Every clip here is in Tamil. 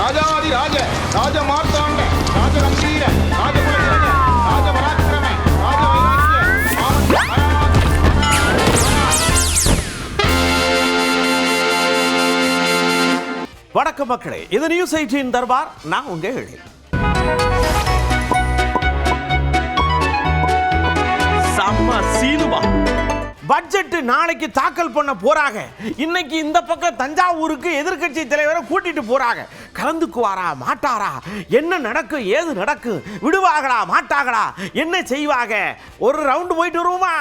ராஜாதி ராஜ ராஜ மார்த்தாண்ட ராஜ கம்பீர ராஜ பராக்கிரம ராஜ வைராக்கிய. வணக்கம் மக்களே, இது நியூஸ் 18 தர்பார். நான் உங்க எழில். பட்ஜெட் நாளைக்கு தாக்கல் பண்ண போறாங்க. இன்னைக்கு இந்த பக்கம் தஞ்சாவூருக்கு எதிர்க்கட்சி தலைவரை கூட்டிட்டு போறாங்க. கலந்துக்குவாரா மாட்டாரா, என்ன நடக்கும் ஏது நடக்கும், விடுவாங்களா மாட்டாங்களா, என்ன செய்வாங்க, ஒரு ரவுண்டு போயிட்டு வருவோமா?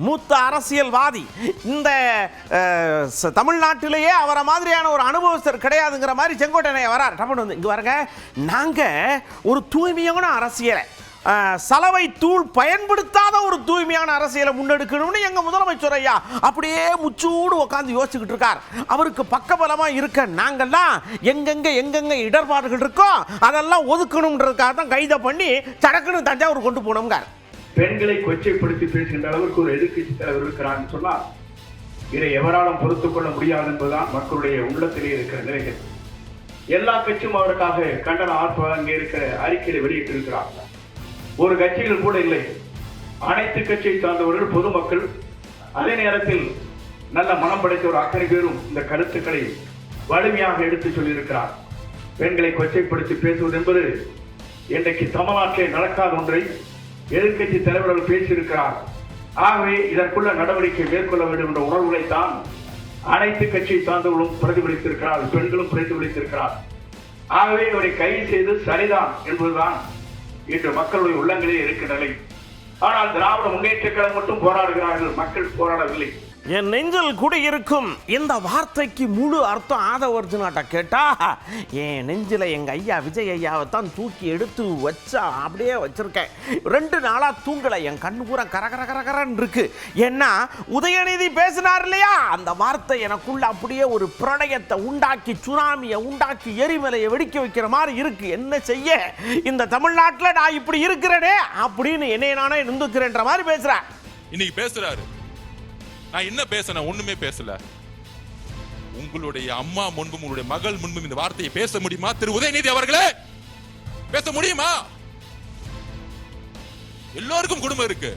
மூத்த அரசியல்வாதி, இந்த தமிழ்நாட்டிலேயே அவரை மாதிரியான ஒரு அனுபவஸ்தர் கிடையாதுங்கிற மாதிரி செங்கோட்டையனை வரார். டப்பன் வந்து இங்கே வரங்க, நாங்கள் ஒரு தூய்மையான அரசியலை, சலவை தூள் பயன்படுத்தாத ஒரு தூய்மையான அரசியலை முன்னெடுக்கணும்னு எங்கள் முதலமைச்சர் ஐயா அப்படியே முச்சூடு உட்காந்து யோசிச்சுக்கிட்டு இருக்கார். அவருக்கு பக்கபலமாக இருக்க நாங்கள்லாம் எங்கெங்க இடர்பாடுகள் இருக்கோ அதெல்லாம் ஒதுக்கணுன்றதுக்காக தான் கைதை பண்ணி சடக்குன்னு தஞ்சாவூர் கொண்டு போனோம்கார். பெண்களை கொச்சைப்படுத்தி பேசுகின்ற அளவுக்கு ஒரு எதிர்கட்சி தலைவர் இருக்கிறார் சொன்னால் இதை எவராலும் பொறுத்துக் கொள்ள முடியாது என்பதுதான் மக்களுடைய உள்ளத்திலே இருக்கிற நிலைகள். எல்லா கட்சியும் அவருக்காக கண்டன ஆர்ப்பாட்டம் அங்கே இருக்கிற அறிக்கையை வெளியிட்டிருக்கிறார். ஒரு கட்சிகள் கூட இல்லை, அனைத்து கட்சியை சார்ந்தவர்கள், பொதுமக்கள், அதே நேரத்தில் நல்ல மனம் படைத்த ஒரு அத்தனை பேரும் இந்த கருத்துக்களை வலிமையாக எடுத்து சொல்லியிருக்கிறார். பெண்களை கொச்சைப்படுத்தி பேசுவது என்பது இன்றைக்கு தமிழ்நாட்டில் நடக்காத ஒன்றை எதிர்கட்சி தலைவர்கள் பேசியிருக்கிறார். ஆகவே இதற்குள்ள நடவடிக்கை மேற்கொள்ள வேண்டும் என்ற உணர்வுகளைத்தான் அனைத்து கட்சியை சார்ந்தவர்களும் பிரதிபலித்திருக்கிறார், பெண்களும் பிரதிபலித்திருக்கிறார். ஆகவே இவரை கைது செய்து சரிதான் என்பதுதான் இன்று மக்களுடைய உள்ளங்களிலே இருக்கிற நிலை. ஆனால் திராவிட முன்னேற்ற கழகம் மட்டும் போராடுகிறார்கள், மக்கள் போராடவில்லை. என் நெஞ்சில் குடியிருக்கும் இந்த வார்த்தைக்கு முழு அர்த்தம் ஆதவர்ஜுனாட்ட கேட்டா, என் நெஞ்சில் எங்கள் ஐயா விஜய் ஐயாவை தான் தூக்கி எடுத்து வச்சா அப்படியே வச்சிருக்கேன். 2 நாளாக தூங்கலை, என் கண்ணு பூரா கரகரன்னு இருக்கு. ஏன்னா உதயநிதி பேசினார் இல்லையா, அந்த வார்த்தை எனக்குள்ள அப்படியே ஒரு பிரளயத்தை உண்டாக்கி, சுனாமியை உண்டாக்கி, எரிமலையை வெடிக்க வைக்கிற மாதிரி இருக்கு. என்ன செய்ய, இந்த தமிழ்நாட்டில் நான் இப்படி இருக்கிறேனே அப்படின்னு என்னை நானே நிந்துக்கிறேன்ற மாதிரி பேசுறேன். இன்னைக்கு பேசுறாரு, நான் என்ன பேசணும், ஒண்ணுமே பேசல. உங்களுடைய அம்மா முன்பும் உங்களுடைய மகள் முன்பும் இந்த வார்த்தையை பேச முடியுமா திரு உதயநிதி அவர்களே? பேச முடியுமா? எல்லோருக்கும் குடும்பம் இருக்கு,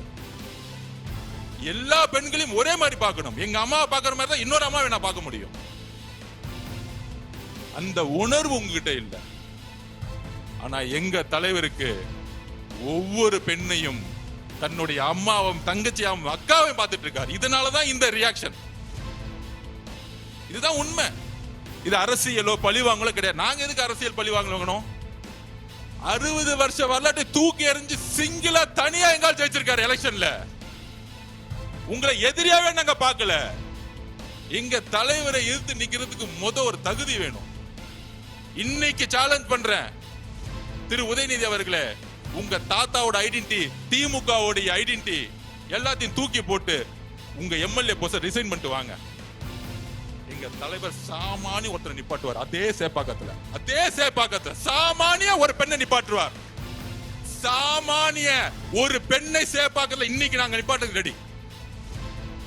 எல்லா பெண்களையும் ஒரே மாதிரி பார்க்கணும். எங்க அம்மா பார்க்கிற மாதிரி தான் இன்னொரு அம்மாவை நான் பார்க்க முடியும். அந்த உணர்வு உங்ககிட்ட இல்லை. ஆனா எங்க தலைவருக்கு ஒவ்வொரு பெண்ணையும் தன்னுடைய அம்மாவும் தங்கச்சியாவும் அக்காவையும் பார்த்துட்டு இருக்காரு. இதனாலதான் இந்த ரியாக்ஷன். இதுதான் உண்மை. இது அரசியலோ பழிவாங்களோ கிடையாது. நாங்க எதுக்கு அரசியல் பழிவாங்கணும்? 60 வருஷ வரலாற்றை தூக்கி எறிஞ்சு சிங்கிளா தனியா எங்கால் ஜெயிச்சிருக்காரு எலெக்ஷன்ல. உங்களை எதிரியாவே நாங்க பார்க்கல. எங்க தலைவரை எதிர்த்து நிக்கிறதுக்கு ஒரு தகுதி வேணும். இன்னைக்கு சேலஞ்ச் பண்றேன் திரு உதயநிதி அவர்களே, உங்க தாத்தாவோட ஐடென்டிட்டி, திமுகவோட ஐடென்டிட்டி எல்லாத்தையும் தூக்கி போட்டு உங்க எம்எல்ஏ போஸ்ட ரிசைன் பண்ணிட்டு வாங்க. எங்க தலைவர் சாமானிய ஒருத்தரை நிப்பாட்டுவார். அதே சேப்பாக்கத்துல சாமானிய ஒரு பெண்ணை நிப்பாட்டுவார். சாமானிய ஒரு பெண்ணை சேப்பாக்கத்துல இன்னைக்கு நாங்க நிப்பாட்டுக்கு ரெடி.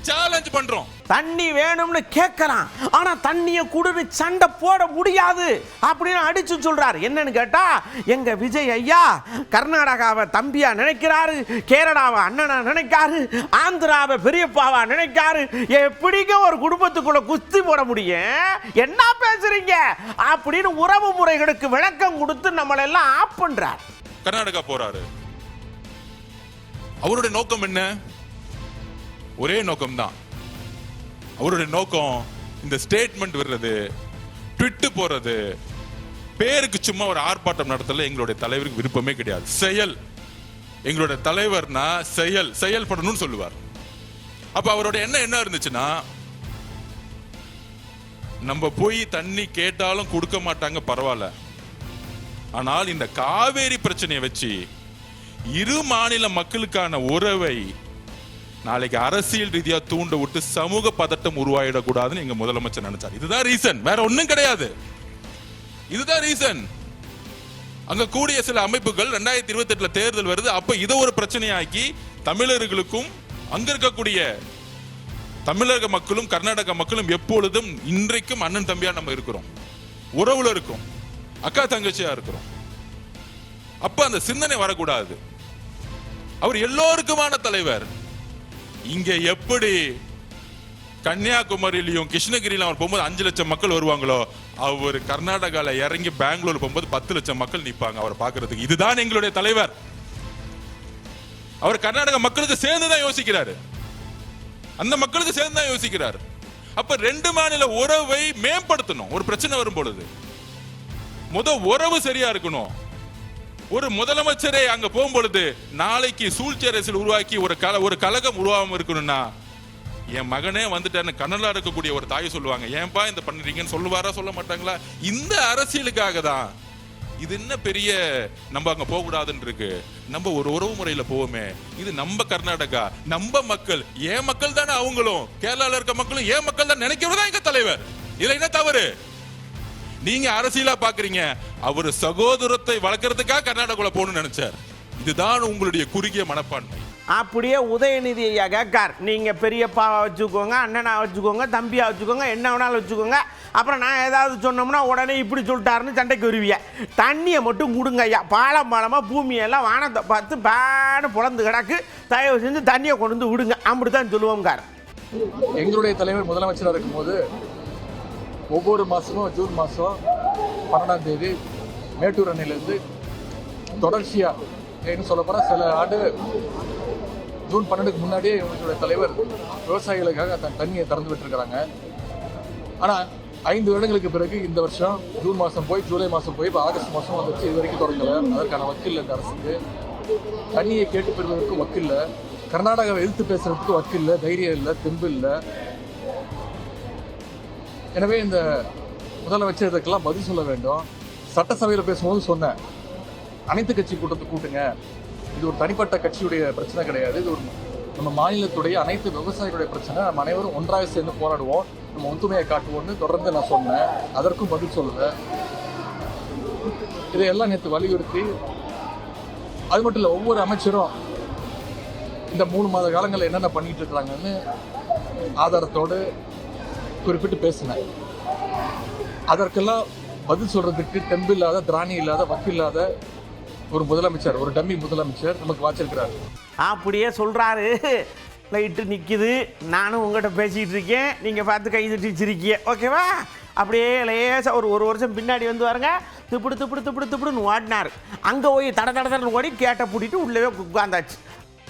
சேலஞ்ச் பண்றோம். தண்ணி வேணும்னு கேட்கலாம், ஆனா தண்ணியை குடுன்னு சண்டை போட முடியாது அப்படின்னு அடிச்சு சொல்றாரு. என்னன்னு கேட்டா, எங்க விஜய் ஐயா கர்நாடகாவை தம்பியா நினைக்கிறாரு, கேரளாவை அண்ணனா நினைக்காரு, ஆந்திராவை பெரியப்பாவா நினைக்காரு. எப்படிங்க ஒரு குடும்பத்துக்குள்ள குஸ்தி போட முடியும்? என்ன பேசுறீங்க அப்படின்னு உறவு முறைகளுக்கு விளக்கம் கொடுத்து நம்மளை எல்லாம் ஆப் பண்றார். கர்நாடகா போறாரு. அவருடைய நோக்கம் என்ன? ஒரே நோக்கம் தான். அவருடைய நோக்கம் இந்த ஸ்டேட்மெண்ட் வர்றது, ட்விட்டு போறது, பேருக்கு சும்மா ஒரு ஆர்ப்பாட்டம் நடத்தல எங்களுடைய தலைவருக்கு விருப்பமே கிடையாது. செயல். எங்களுடைய தலைவர்னா செயல்படணும்னு சொல்லுவார். அப்ப அவருடைய என்ன இருந்துச்சுன்னா, நம்ம போய் தண்ணி கேட்டாலும் கொடுக்க மாட்டாங்க, பரவாயில்ல. ஆனால் இந்த காவேரி பிரச்சனையை வச்சு இரு மாநில மக்களுக்கான உறவை நாளைக்கு அரசியல் ரீதியா தூண்ட விட்டு சமூக பதட்டம் உருவாயிடக்கூடாதுன்னு எங்க முதலமைச்சர் நினைச்சார். இதுதான் ரீசன், வேற ஒண்ணும் கிடையாது. இதுதான் ரீசன். அங்க கூடிய சில அமைப்புகள் 2028 தேர்தல் வருது, அப்ப இதை ஒரு பிரச்சனையாக்கி தமிழர்களுக்கும் அங்க இருக்கக்கூடிய தமிழக மக்களும் கர்நாடக மக்களும் எப்பொழுதும் இன்றைக்கும் அண்ணன் தம்பியா நம்ம இருக்கிறோம், உறவுல இருக்கும், அக்கா தங்கச்சியா இருக்கிறோம். அப்ப அந்த சிந்தனை வரக்கூடாது. அவர் எல்லோருக்குமான தலைவர். இங்க எப்படி கன்னியாகுமரியிலும் கிருஷ்ணகிரியிலும் அவர் போகும்போது 5 லட்சம் மக்கள் வருவாங்களோ, அவர் கர்நாடகால இறங்கி பெங்களூர் போகும்போது 10 லட்சம் மக்கள் நிற்பாங்க அவரை பார்க்கறதுக்கு. இதுதான் எங்களுடைய தலைவர். அவர் கர்நாடக மக்களுக்கு சேர்ந்துதான் யோசிக்கிறாரு, அந்த மக்களுக்கு சேர்ந்துதான் யோசிக்கிறார். அப்ப 2 மாநில உறவை மேம்படுத்தணும். ஒரு பிரச்சனை வரும் பொழுது உறவு சரியா இருக்கணும். ஒரு முதலமைச்சரே அங்க போகும்பொழுது நாளைக்கு சூழ்ச்சி அரசியல் உருவாக்கி ஒரு கலகம் உருவாகாம இருக்கணும்னா, என் மகனே வந்துட்டான்னு கனலா இருக்கக்கூடிய ஒரு தாய் சொல்லுவாங்க, ஏன்பா இந்த பண்றீங்கன்னு சொல்லுவாரா, சொல்ல மாட்டாங்களா? இந்த அரசியலுக்காக தான். இது என்ன பெரிய நம்ம அங்க போக கூடாதுன்னு இருக்கு. நம்ம ஒரு உறவு முறையில போவோமே, இது நம்ம கர்நாடகா, நம்ம மக்கள், ஏன் மக்கள் தானே அவங்களும், கேரளால இருக்க மக்களும் ஏன் மக்கள் தான் நினைக்கிறதா எங்க தலைவர். இதுல என்ன தவறு? நீங்க அரசியலா பாக்குறீங்க, அவரு சகோதரத்தை வளர்க்கறதுக்காக கர்நாடகால போகணும்னு நினைச்சார். இதுதான் உங்களுடைய குறுகிய மனப்பான்மை. அப்படியே உதயநிதி ஐயா கேட்கார், நீங்கள் பெரியப்பாவை வச்சுக்கோங்க, அண்ணனா வச்சுக்கோங்க, தம்பியா வச்சுக்கோங்க, என்ன வேணாலும் வச்சுக்கோங்க, அப்புறம் நான் ஏதாவது சொன்னோம்னா உடனே இப்படி சொல்லிட்டாருன்னு சண்டைக்கு வருவிய. தண்ணியை மட்டும் கொடுங்க ஐயா, பாலமாக பூமியெல்லாம் வானத்தை பார்த்து பேன்னு புலந்து கிடக்கு, தயவு செஞ்சு தண்ணியை கொண்டு வந்து விடுங்க, அப்படி தான் சொல்லுவோங்கார். எங்களுடைய தலைவர் முதலமைச்சராக இருக்கும்போது ஒவ்வொரு மாதமும் ஜூன் மாதம் 12ஆம் தேதி மேட்டூர் அணையிலேருந்து தொடர்ச்சியாக என்ன சொல்ல போனால் சில ஆண்டு ஜூன் 12க்கு முன்னாடியே எங்களுடைய தலைவர் விவசாயிகளுக்காக தண்ணியை திறந்து விட்டுருக்கிறாங்க. ஆனால் 5 வருடங்களுக்கு பிறகு இந்த வருஷம் ஜூன் மாதம் போய் ஜூலை மாதம் போய் இப்போ ஆகஸ்ட் மாதம் வந்துச்சு, இது வரைக்கும் தொடங்கலை. அதற்கான வக்கில்லை இந்த அரசுக்கு. தண்ணியை கேட்டு பெறுவதற்கு வக்கில்லை, கர்நாடகாவை எதிர்த்து பேசுறதுக்கு வக்கில்லை, தைரியம் இல்லை, தெம்பு இல்லை. எனவே இந்த முதலமைச்சர் இதுக்கெல்லாம் பதில் சொல்ல வேண்டும். சட்டசபையில் பேசும்போது சொன்னேன், அனைத்து கட்சி கூட்டத்தை கூட்டுங்க, இது ஒரு தனிப்பட்ட கட்சியுடைய பிரச்சனை கிடையாது, இது ஒரு நம்ம மாநிலத்துடைய அனைத்து விவசாயிகளுடைய பிரச்சனை, நம்ம அனைவரும் ஒன்றாக சேர்ந்து போராடுவோம், நம்ம ஒத்துமையை காட்டுவோம்னு தொடர்ந்து நான் சொன்னேன். அதற்கும் பதில் சொல்லலை. இதையெல்லாம் நேற்று வலியுறுத்தி, அது மட்டும் இல்லை, ஒவ்வொரு அமைச்சரும் இந்த 3 மாத காலங்களில் என்னென்ன பண்ணிட்டு இருக்கிறாங்கன்னு ஆதாரத்தோடு குறிப்பிட்டு பேசினேன். அதற்கெல்லாம் பதில் சொல்றதுக்கு தெம்பு இல்லாத, திராணி இல்லாத, வக்கில்லாத ஒரு முதலமைச்சர், ஒரு டம்மி முதலமைச்சர் நமக்கு வாச்சிருக்கிறார். அப்படியே சொல்றாரு. லைட்டு நிற்கிது, நானும் உங்கள்கிட்ட பேசிகிட்டு இருக்கேன், நீங்கள் பார்த்து கை தட்டிச்சிருக்கீங்க, ஓகேவா? அப்படியே லேசாக ஒரு வருஷம் பின்னாடி வந்து வாருங்க, திப்பிடுன்னு ஓடினார். அங்கே போய் தடன்னு ஓடி கேட்டை பூட்டிட்டு உள்ளவே உட்காந்தாச்சு.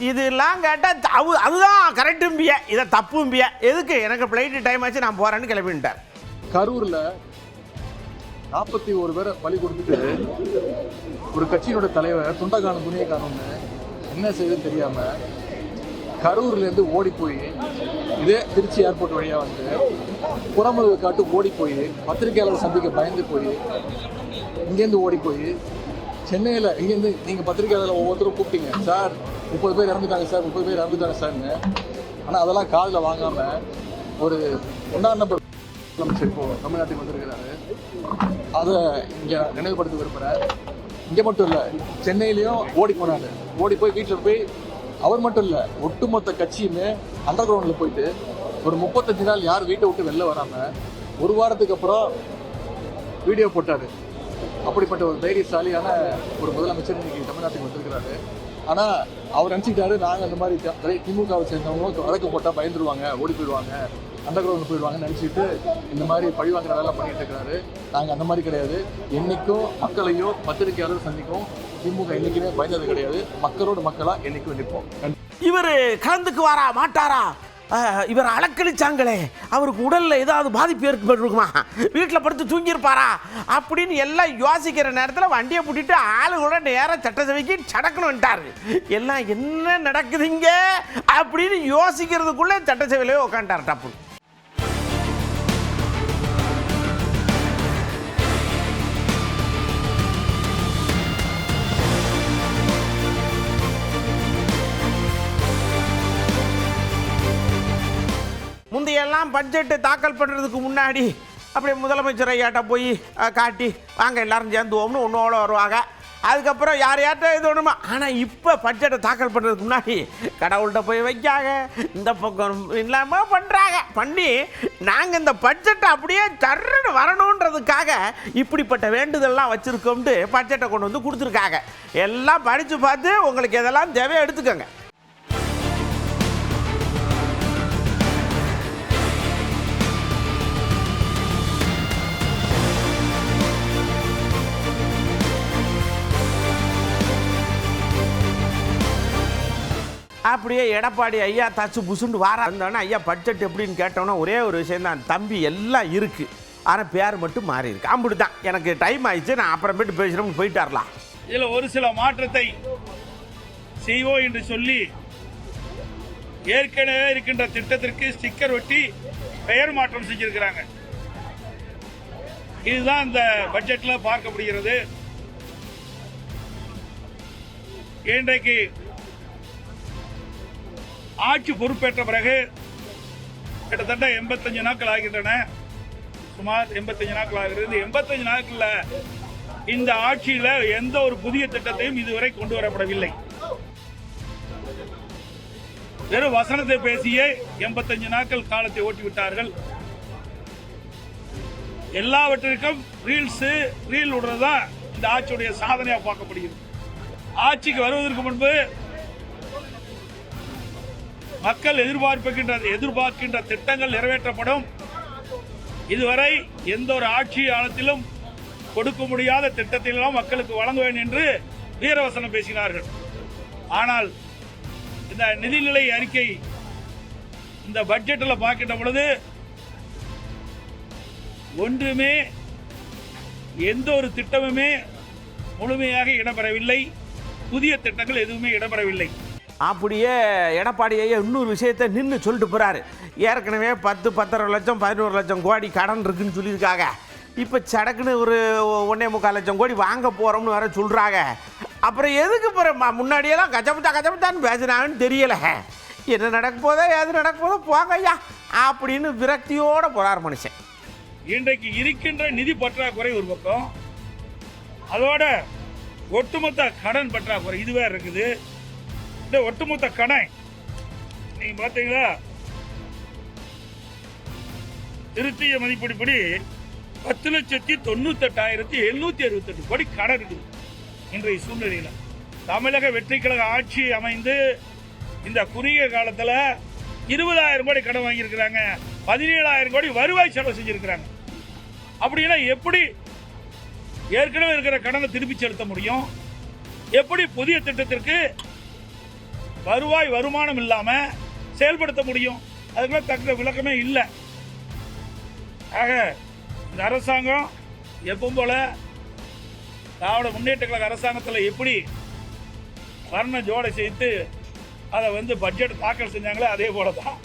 இதெல்லாம் கேட்டால் அதுதான் கரெக்டும்பிய, இதை தப்பும்பிய. எதுக்கு? எனக்கு ஃப்ளைட்டு டைம் ஆச்சு, நான் போகிறேன்னு கிளம்பிட்டார். கரூரில் 41 பேரை பலி கொடுத்துட்டு ஒரு கட்சியினோட தலைவர் துண்டகானம் துணியக்கானம்னு என்ன செய்யுதுன்னு தெரியாமல் கரூர்லேருந்து ஓடி போய் இதே திருச்சி ஏர்போர்ட் வழியாக வந்து புறமுதுகு காட்டு ஓடி போய் பத்திரிகையாளர் சந்திக்க பயந்து போய் இங்கேருந்து ஓடி போய் சென்னையில் இங்கேருந்து நீங்கள் பத்திரிகையாளர் ஒவ்வொருத்தரும் கூப்பிட்டீங்க, சார் 30 பேர் இறந்துட்டாங்க சார், 30 பேர் இறந்துட்டாங்க சார்னு. ஆனால் அதெல்லாம் காதில் வாங்காமல் ஒரு 1ஆம் நம்பர் முதலமைச்சர் இப்போ தமிழ்நாட்டுக்கு வந்திருக்கிறாரு. அதை இங்கே நினைவுபடுத்த விரும்புகிறேன். இங்கே மட்டும் இல்லை, சென்னையிலையும் ஓடி போனாரு. ஓடி போய் வீட்டில் போய் அவர் மட்டும் இல்லை, ஒட்டுமொத்த கட்சியுமே அண்டர் கிரவுண்டில் போயிட்டு ஒரு 35 நாள் யார் வீட்டை விட்டு வெளில வராமல் 1 வாரத்துக்கு அப்புறம் வீடியோ போட்டார். அப்படிப்பட்ட ஒரு தைரியசாலியான ஒரு முதலமைச்சர் இன்னைக்கு தமிழ்நாட்டுக்கு வந்திருக்கிறாரு. ஆனால் அவர் நினச்சிக்கிட்டாரு, நாங்கள் அந்த மாதிரி திமுகவை சேர்ந்தவங்களும் வழக்கு போட்டால் பயந்துருவாங்க, ஓடி போயிடுவாங்க, அண்டர் கிரவுண்ட் போயிடுவாங்கன்னு நினச்சிட்டு இந்த மாதிரி பழிவாங்கிற வேலை பண்ணிட்டு இருக்கிறாரு. நாங்கள் அந்த மாதிரி கிடையாது. என்றைக்கும் மக்களையோ பத்திரிகையாளர் சந்திக்கும் திமுக என்றைக்குமே பயந்தது கிடையாது. மக்களோட மக்களாக என்றைக்கும் நிற்போம். இவர் கலந்துக்கு வாரா மாட்டாரா? இவர் அலக்களிச்சாங்களே, அவருக்கு உடலில் ஏதாவது பாதிப்பு ஏற்பட்டுருக்குமா, வீட்டில் படுத்து தூங்கியிருப்பாரா அப்படின்னு எல்லாம் யோசிக்கிற நேரத்தில் வண்டியை பூட்டிட்டு ஆளுங்களோட நேராக சட்டசபைக்கு சடக்குன்னு வந்துட்டார். எல்லாம் என்ன நடக்குதுங்க அப்படின்னு யோசிக்கிறதுக்குள்ளே சட்டசபையிலே உட்காந்துட்டார் டப்பு. எல்லாம் பட்ஜெட்டு தாக்கல் பண்ணுறதுக்கு முன்னாடி அப்படியே முதலமைச்சர் ஐயாட்ட போய் காட்டி வாங்க எல்லாரும் சேர்ந்துவோம்னு ஒன்றோட வருவாங்க. அதுக்கப்புறம் யார்ட்ட இது ஒன்றுமா. ஆனால் இப்போ பட்ஜெட்டை தாக்கல் பண்ணுறதுக்கு முன்னாடி கடவுள்கிட்ட போய் வைக்காங்க, இந்த பக்கம் இல்லாமல் பண்ணுறாங்க. பண்ணி நாங்கள் இந்த பட்ஜெட்டை அப்படியே சர்ன்னு வரணுன்றதுக்காக இப்படிப்பட்ட வேண்டுதல்லாம் வச்சுருக்கோம்ட்டு பட்ஜெட்டை கொண்டு வந்து கொடுத்துருக்காங்க. எல்லாம் படித்து பார்த்து உங்களுக்கு எதெல்லாம் தேவையோ எடுத்துக்கோங்க. அப்படியே எடப்பாடி ஐயா தச்சு புசுண்டு வார இருந்தானே ஐயா பட்ஜெட் எப்படின்னு கேட்டோன்னா ஒரே ஒரு விஷயம் தான், தம்பி எல்லாம் இருக்குது ஆனால் பேர் மட்டும் மாறி இருக்கு. அப்படி தான் எனக்கு டைம் ஆயிடுச்சு, நான் அப்புறமேட்டு பேசுகிறோம்னு போயிட்டாரலாம். இதில் ஒரு சில மாற்றத்தை செய்வோம் என்று சொல்லி ஏற்கனவே இருக்கின்ற திட்டத்திற்கு ஸ்டிக்கர் ஒட்டி பெயர் மாற்றம் செஞ்சிருக்கிறாங்க. இதுதான் இந்த பட்ஜெட்டில் பார்க்கப்படுகிறது. இன்றைக்கு ஆட்சி பொறுப்பேற்ற பிறகு கிட்டத்தட்ட 85 நாட்கள் ஆகின்றன. சுமார் 85 நாட்கள் ஆகிறது. 85 நாட்களில் இந்த ஆட்சியில் எந்த ஒரு புதிய திட்டத்தையும் இதுவரை கொண்டு வரப்படவில்லை. வெறும் வசனத்தை பேசியே 85 நாட்கள் காலத்தை ஓட்டிவிட்டார்கள். எல்லாவற்றிற்கும் ரீல் விடுறதுதான் இந்த ஆட்சியுடைய சாதனையாக பார்க்கப்படுகிறது. ஆட்சிக்கு வருவதற்கு முன்பு மக்கள் எதிர்பார்க்கின்ற திட்டங்கள் நிறைவேற்றப்படும். இதுவரை எந்த ஒரு ஆட்சி காலத்திலும் கொடுக்க முடியாத திட்டத்திலெல்லாம் மக்களுக்கு வழங்க வேண்டும் என்று வீரவசனம் பேசினார்கள். ஆனால் இந்த நிதிநிலை அறிக்கை இந்த பட்ஜெட்டில் பார்க்கின்ற பொழுது ஒன்றுமே எந்த ஒரு திட்டமுமே முழுமையாக இடம்பெறவில்லை. புதிய திட்டங்கள் எதுவுமே இடம்பெறவில்லை. அப்படியே எடப்பாடியை இன்னொரு விஷயத்தை நின்று சொல்லிட்டு போகிறாரு. ஏற்கனவே 10, 10.5 லட்சம் 11 லட்சம் கோடி கடன் இருக்குன்னு சொல்லியிருக்காங்க. இப்போ சடக்குன்னு ஒரு 1.25 லட்சம் கோடி வாங்க போகிறோம்னு வேற சொல்கிறாங்க. அப்புறம் எதுக்கு முன்னாடியெல்லாம் கச்சபச்சான்னு பேசுனாங்கன்னு தெரியலை. என்ன நடக்க போதோ எது நடக்க போதோ போங்க ஐயா அப்படின்னு விரக்தியோடு போகிறார் மனுஷன். இன்றைக்கு இருக்கின்ற நிதி பற்றாக்குறை ஒரு பக்கம், அதோட ஒட்டுமொத்த கடன் பற்றாக்குறை இதுவே இருக்குது. இந்த ஒட்டுமொத்த கடன் நீங்க பார்த்தீங்களா, திருத்திய மதிப்பீடுபடி 10,98,768 கோடி கடன் இருக்குது. இன்றைய சூழ்நிலையில் தமிழக வெற்றி கழக ஆட்சி அமைந்து இந்த குறுகிய காலத்தில் 20,000 கோடி கடன் வாங்கியிருக்கிறாங்க. 17,000 கோடி வருவாய் செலவு செஞ்சிருக்கிறாங்க. அப்படின்னா எப்படி ஏற்கனவே இருக்கிற கடனை திருப்பி செலுத்த முடியும்? எப்படி புதிய திட்டத்திற்கு வருமானம் இல்லாம செயல்படுத்த முடியும்? அதுக்குள்ள தக்க விளக்கமே இல்லை. ஆக இந்த அரசாங்கம் எப்பவும் போல திராவிட முன்னேற்ற கழக அரசாங்கத்தில் எப்படி வர்ண ஜோடை செய்து அதை பட்ஜெட் தாக்கல் செஞ்சாங்களே அதே போல தான்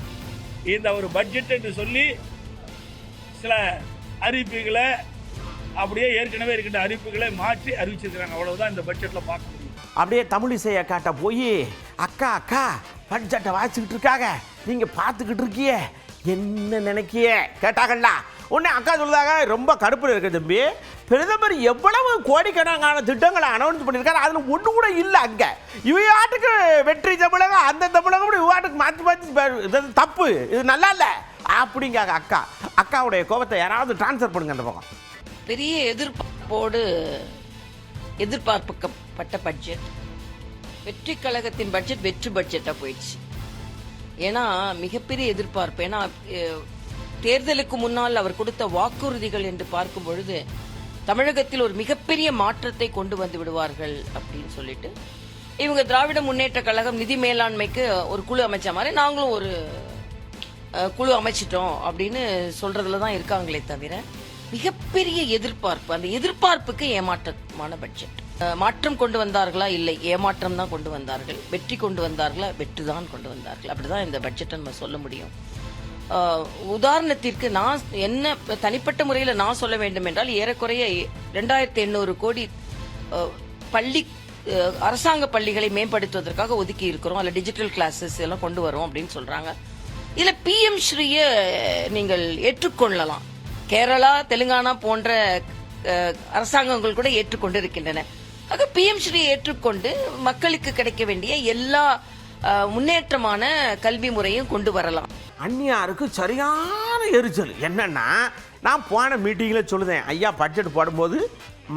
இந்த ஒரு பட்ஜெட் என்று சொல்லி சில அறிவிப்புகளை அப்படியே ஏற்கனவே இருக்கின்ற அறிவிப்புகளை மாற்றி அறிவிச்சிருக்கிறாங்க. அவ்வளவுதான் இந்த பட்ஜெட்டில் பார்க்க முடியும். அப்படியே தமிழிசை அக்காட்ட போய் அக்கா பட்ஜெட்டை வாசிக்கிட்டு இருக்காங்க, நீங்கள் பார்த்துக்கிட்டு இருக்கியே என்ன நினைக்கிய கேட்டாங்கல்ல. உடனே அக்கா சொல்லுதாங்க, ரொம்ப கடுப்பில் இருக்கு தம்பி, பிரதமர் எவ்வளவு கோடிக்கணக்கான திட்டங்களை அனௌன்ஸ் பண்ணியிருக்காரு, அதில் ஒன்று கூட இல்லை. அங்கே இவையாட்டுக்கு வெற்றி தமிழகம் அந்த தமிழகம் இவாட்டுக்கு மாற்றி தப்பு, இது நல்லா இல்லை அப்படிங்க அக்காவுடைய கோபத்தை யாராவது டிரான்ஸ்ஃபர் பண்ணுங்க அந்த பக்கம். பெரிய எதிர்பார்க்கப்பட்ட பட்ஜெட் வெற்றி கழகத்தின் பட்ஜெட் வெற்றி பட்ஜெட்டாக போயிடுச்சு. ஏன்னா மிகப்பெரிய எதிர்பார்ப்பு. ஏன்னா தேர்தலுக்கு முன்னால் அவர் கொடுத்த வாக்குறுதிகள் என்று பார்க்கும் பொழுது தமிழகத்தில் ஒரு மிகப்பெரிய மாற்றத்தை கொண்டு வந்து விடுவார்கள் அப்படின்னு சொல்லிட்டு இவங்க திராவிட முன்னேற்ற கழகம் நிதி மேலாண்மைக்கு ஒரு குழு அமைச்ச மாதிரி நாங்களும் ஒரு குழு அமைச்சிட்டோம் அப்படின்னு சொல்றதுல தான் இருக்காங்களே தவிர மிகப்பெரிய எதிர்பார்ப்பு, அந்த எதிர்பார்ப்புக்கு ஏமாற்றமான பட்ஜெட். மாற்றம் கொண்டு வந்தார்களா? இல்லை, ஏமாற்றம் தான் கொண்டு வந்தார்கள். வெற்றி கொண்டு வந்தார்களா? வெற்றி தான் கொண்டு வந்தார்கள். அப்படிதான் இந்த பட்ஜெட்டை நம்ம சொல்ல முடியும். உதாரணத்திற்கு நான் என்ன தனிப்பட்ட முறையில் நான் சொல்ல வேண்டும் என்றால் ஏறக்குறைய 2800 கோடி அரசாங்க பள்ளிகளை மேம்படுத்துவதற்காக ஒதுக்கி இருக்கிறோம். அதில் டிஜிட்டல் கிளாஸஸ் எல்லாம் கொண்டு வரோம் அப்படின்னு சொல்றாங்க. இதுல PM ஸ்ரீய நீங்கள் ஏற்றுக்கொள்ளலாம். கேரளா, தெலுங்கானா போன்ற அரசாங்கங்கள் கூட ஏற்றுக்கொண்டிருக்கின்றன. ஆக PM ஸ்ரீயை ஏற்றுக்கொண்டு மக்களுக்கு கிடைக்க வேண்டிய எல்லா முன்னேற்றமான கல்வி முறையும் கொண்டு வரலாம். அந்நியாருக்கு சரியான எரிச்சல் என்னன்னா, நான் போன மீட்டிங்கில் சொல்லுதேன், ஐயா பட்ஜெட் போடும்போது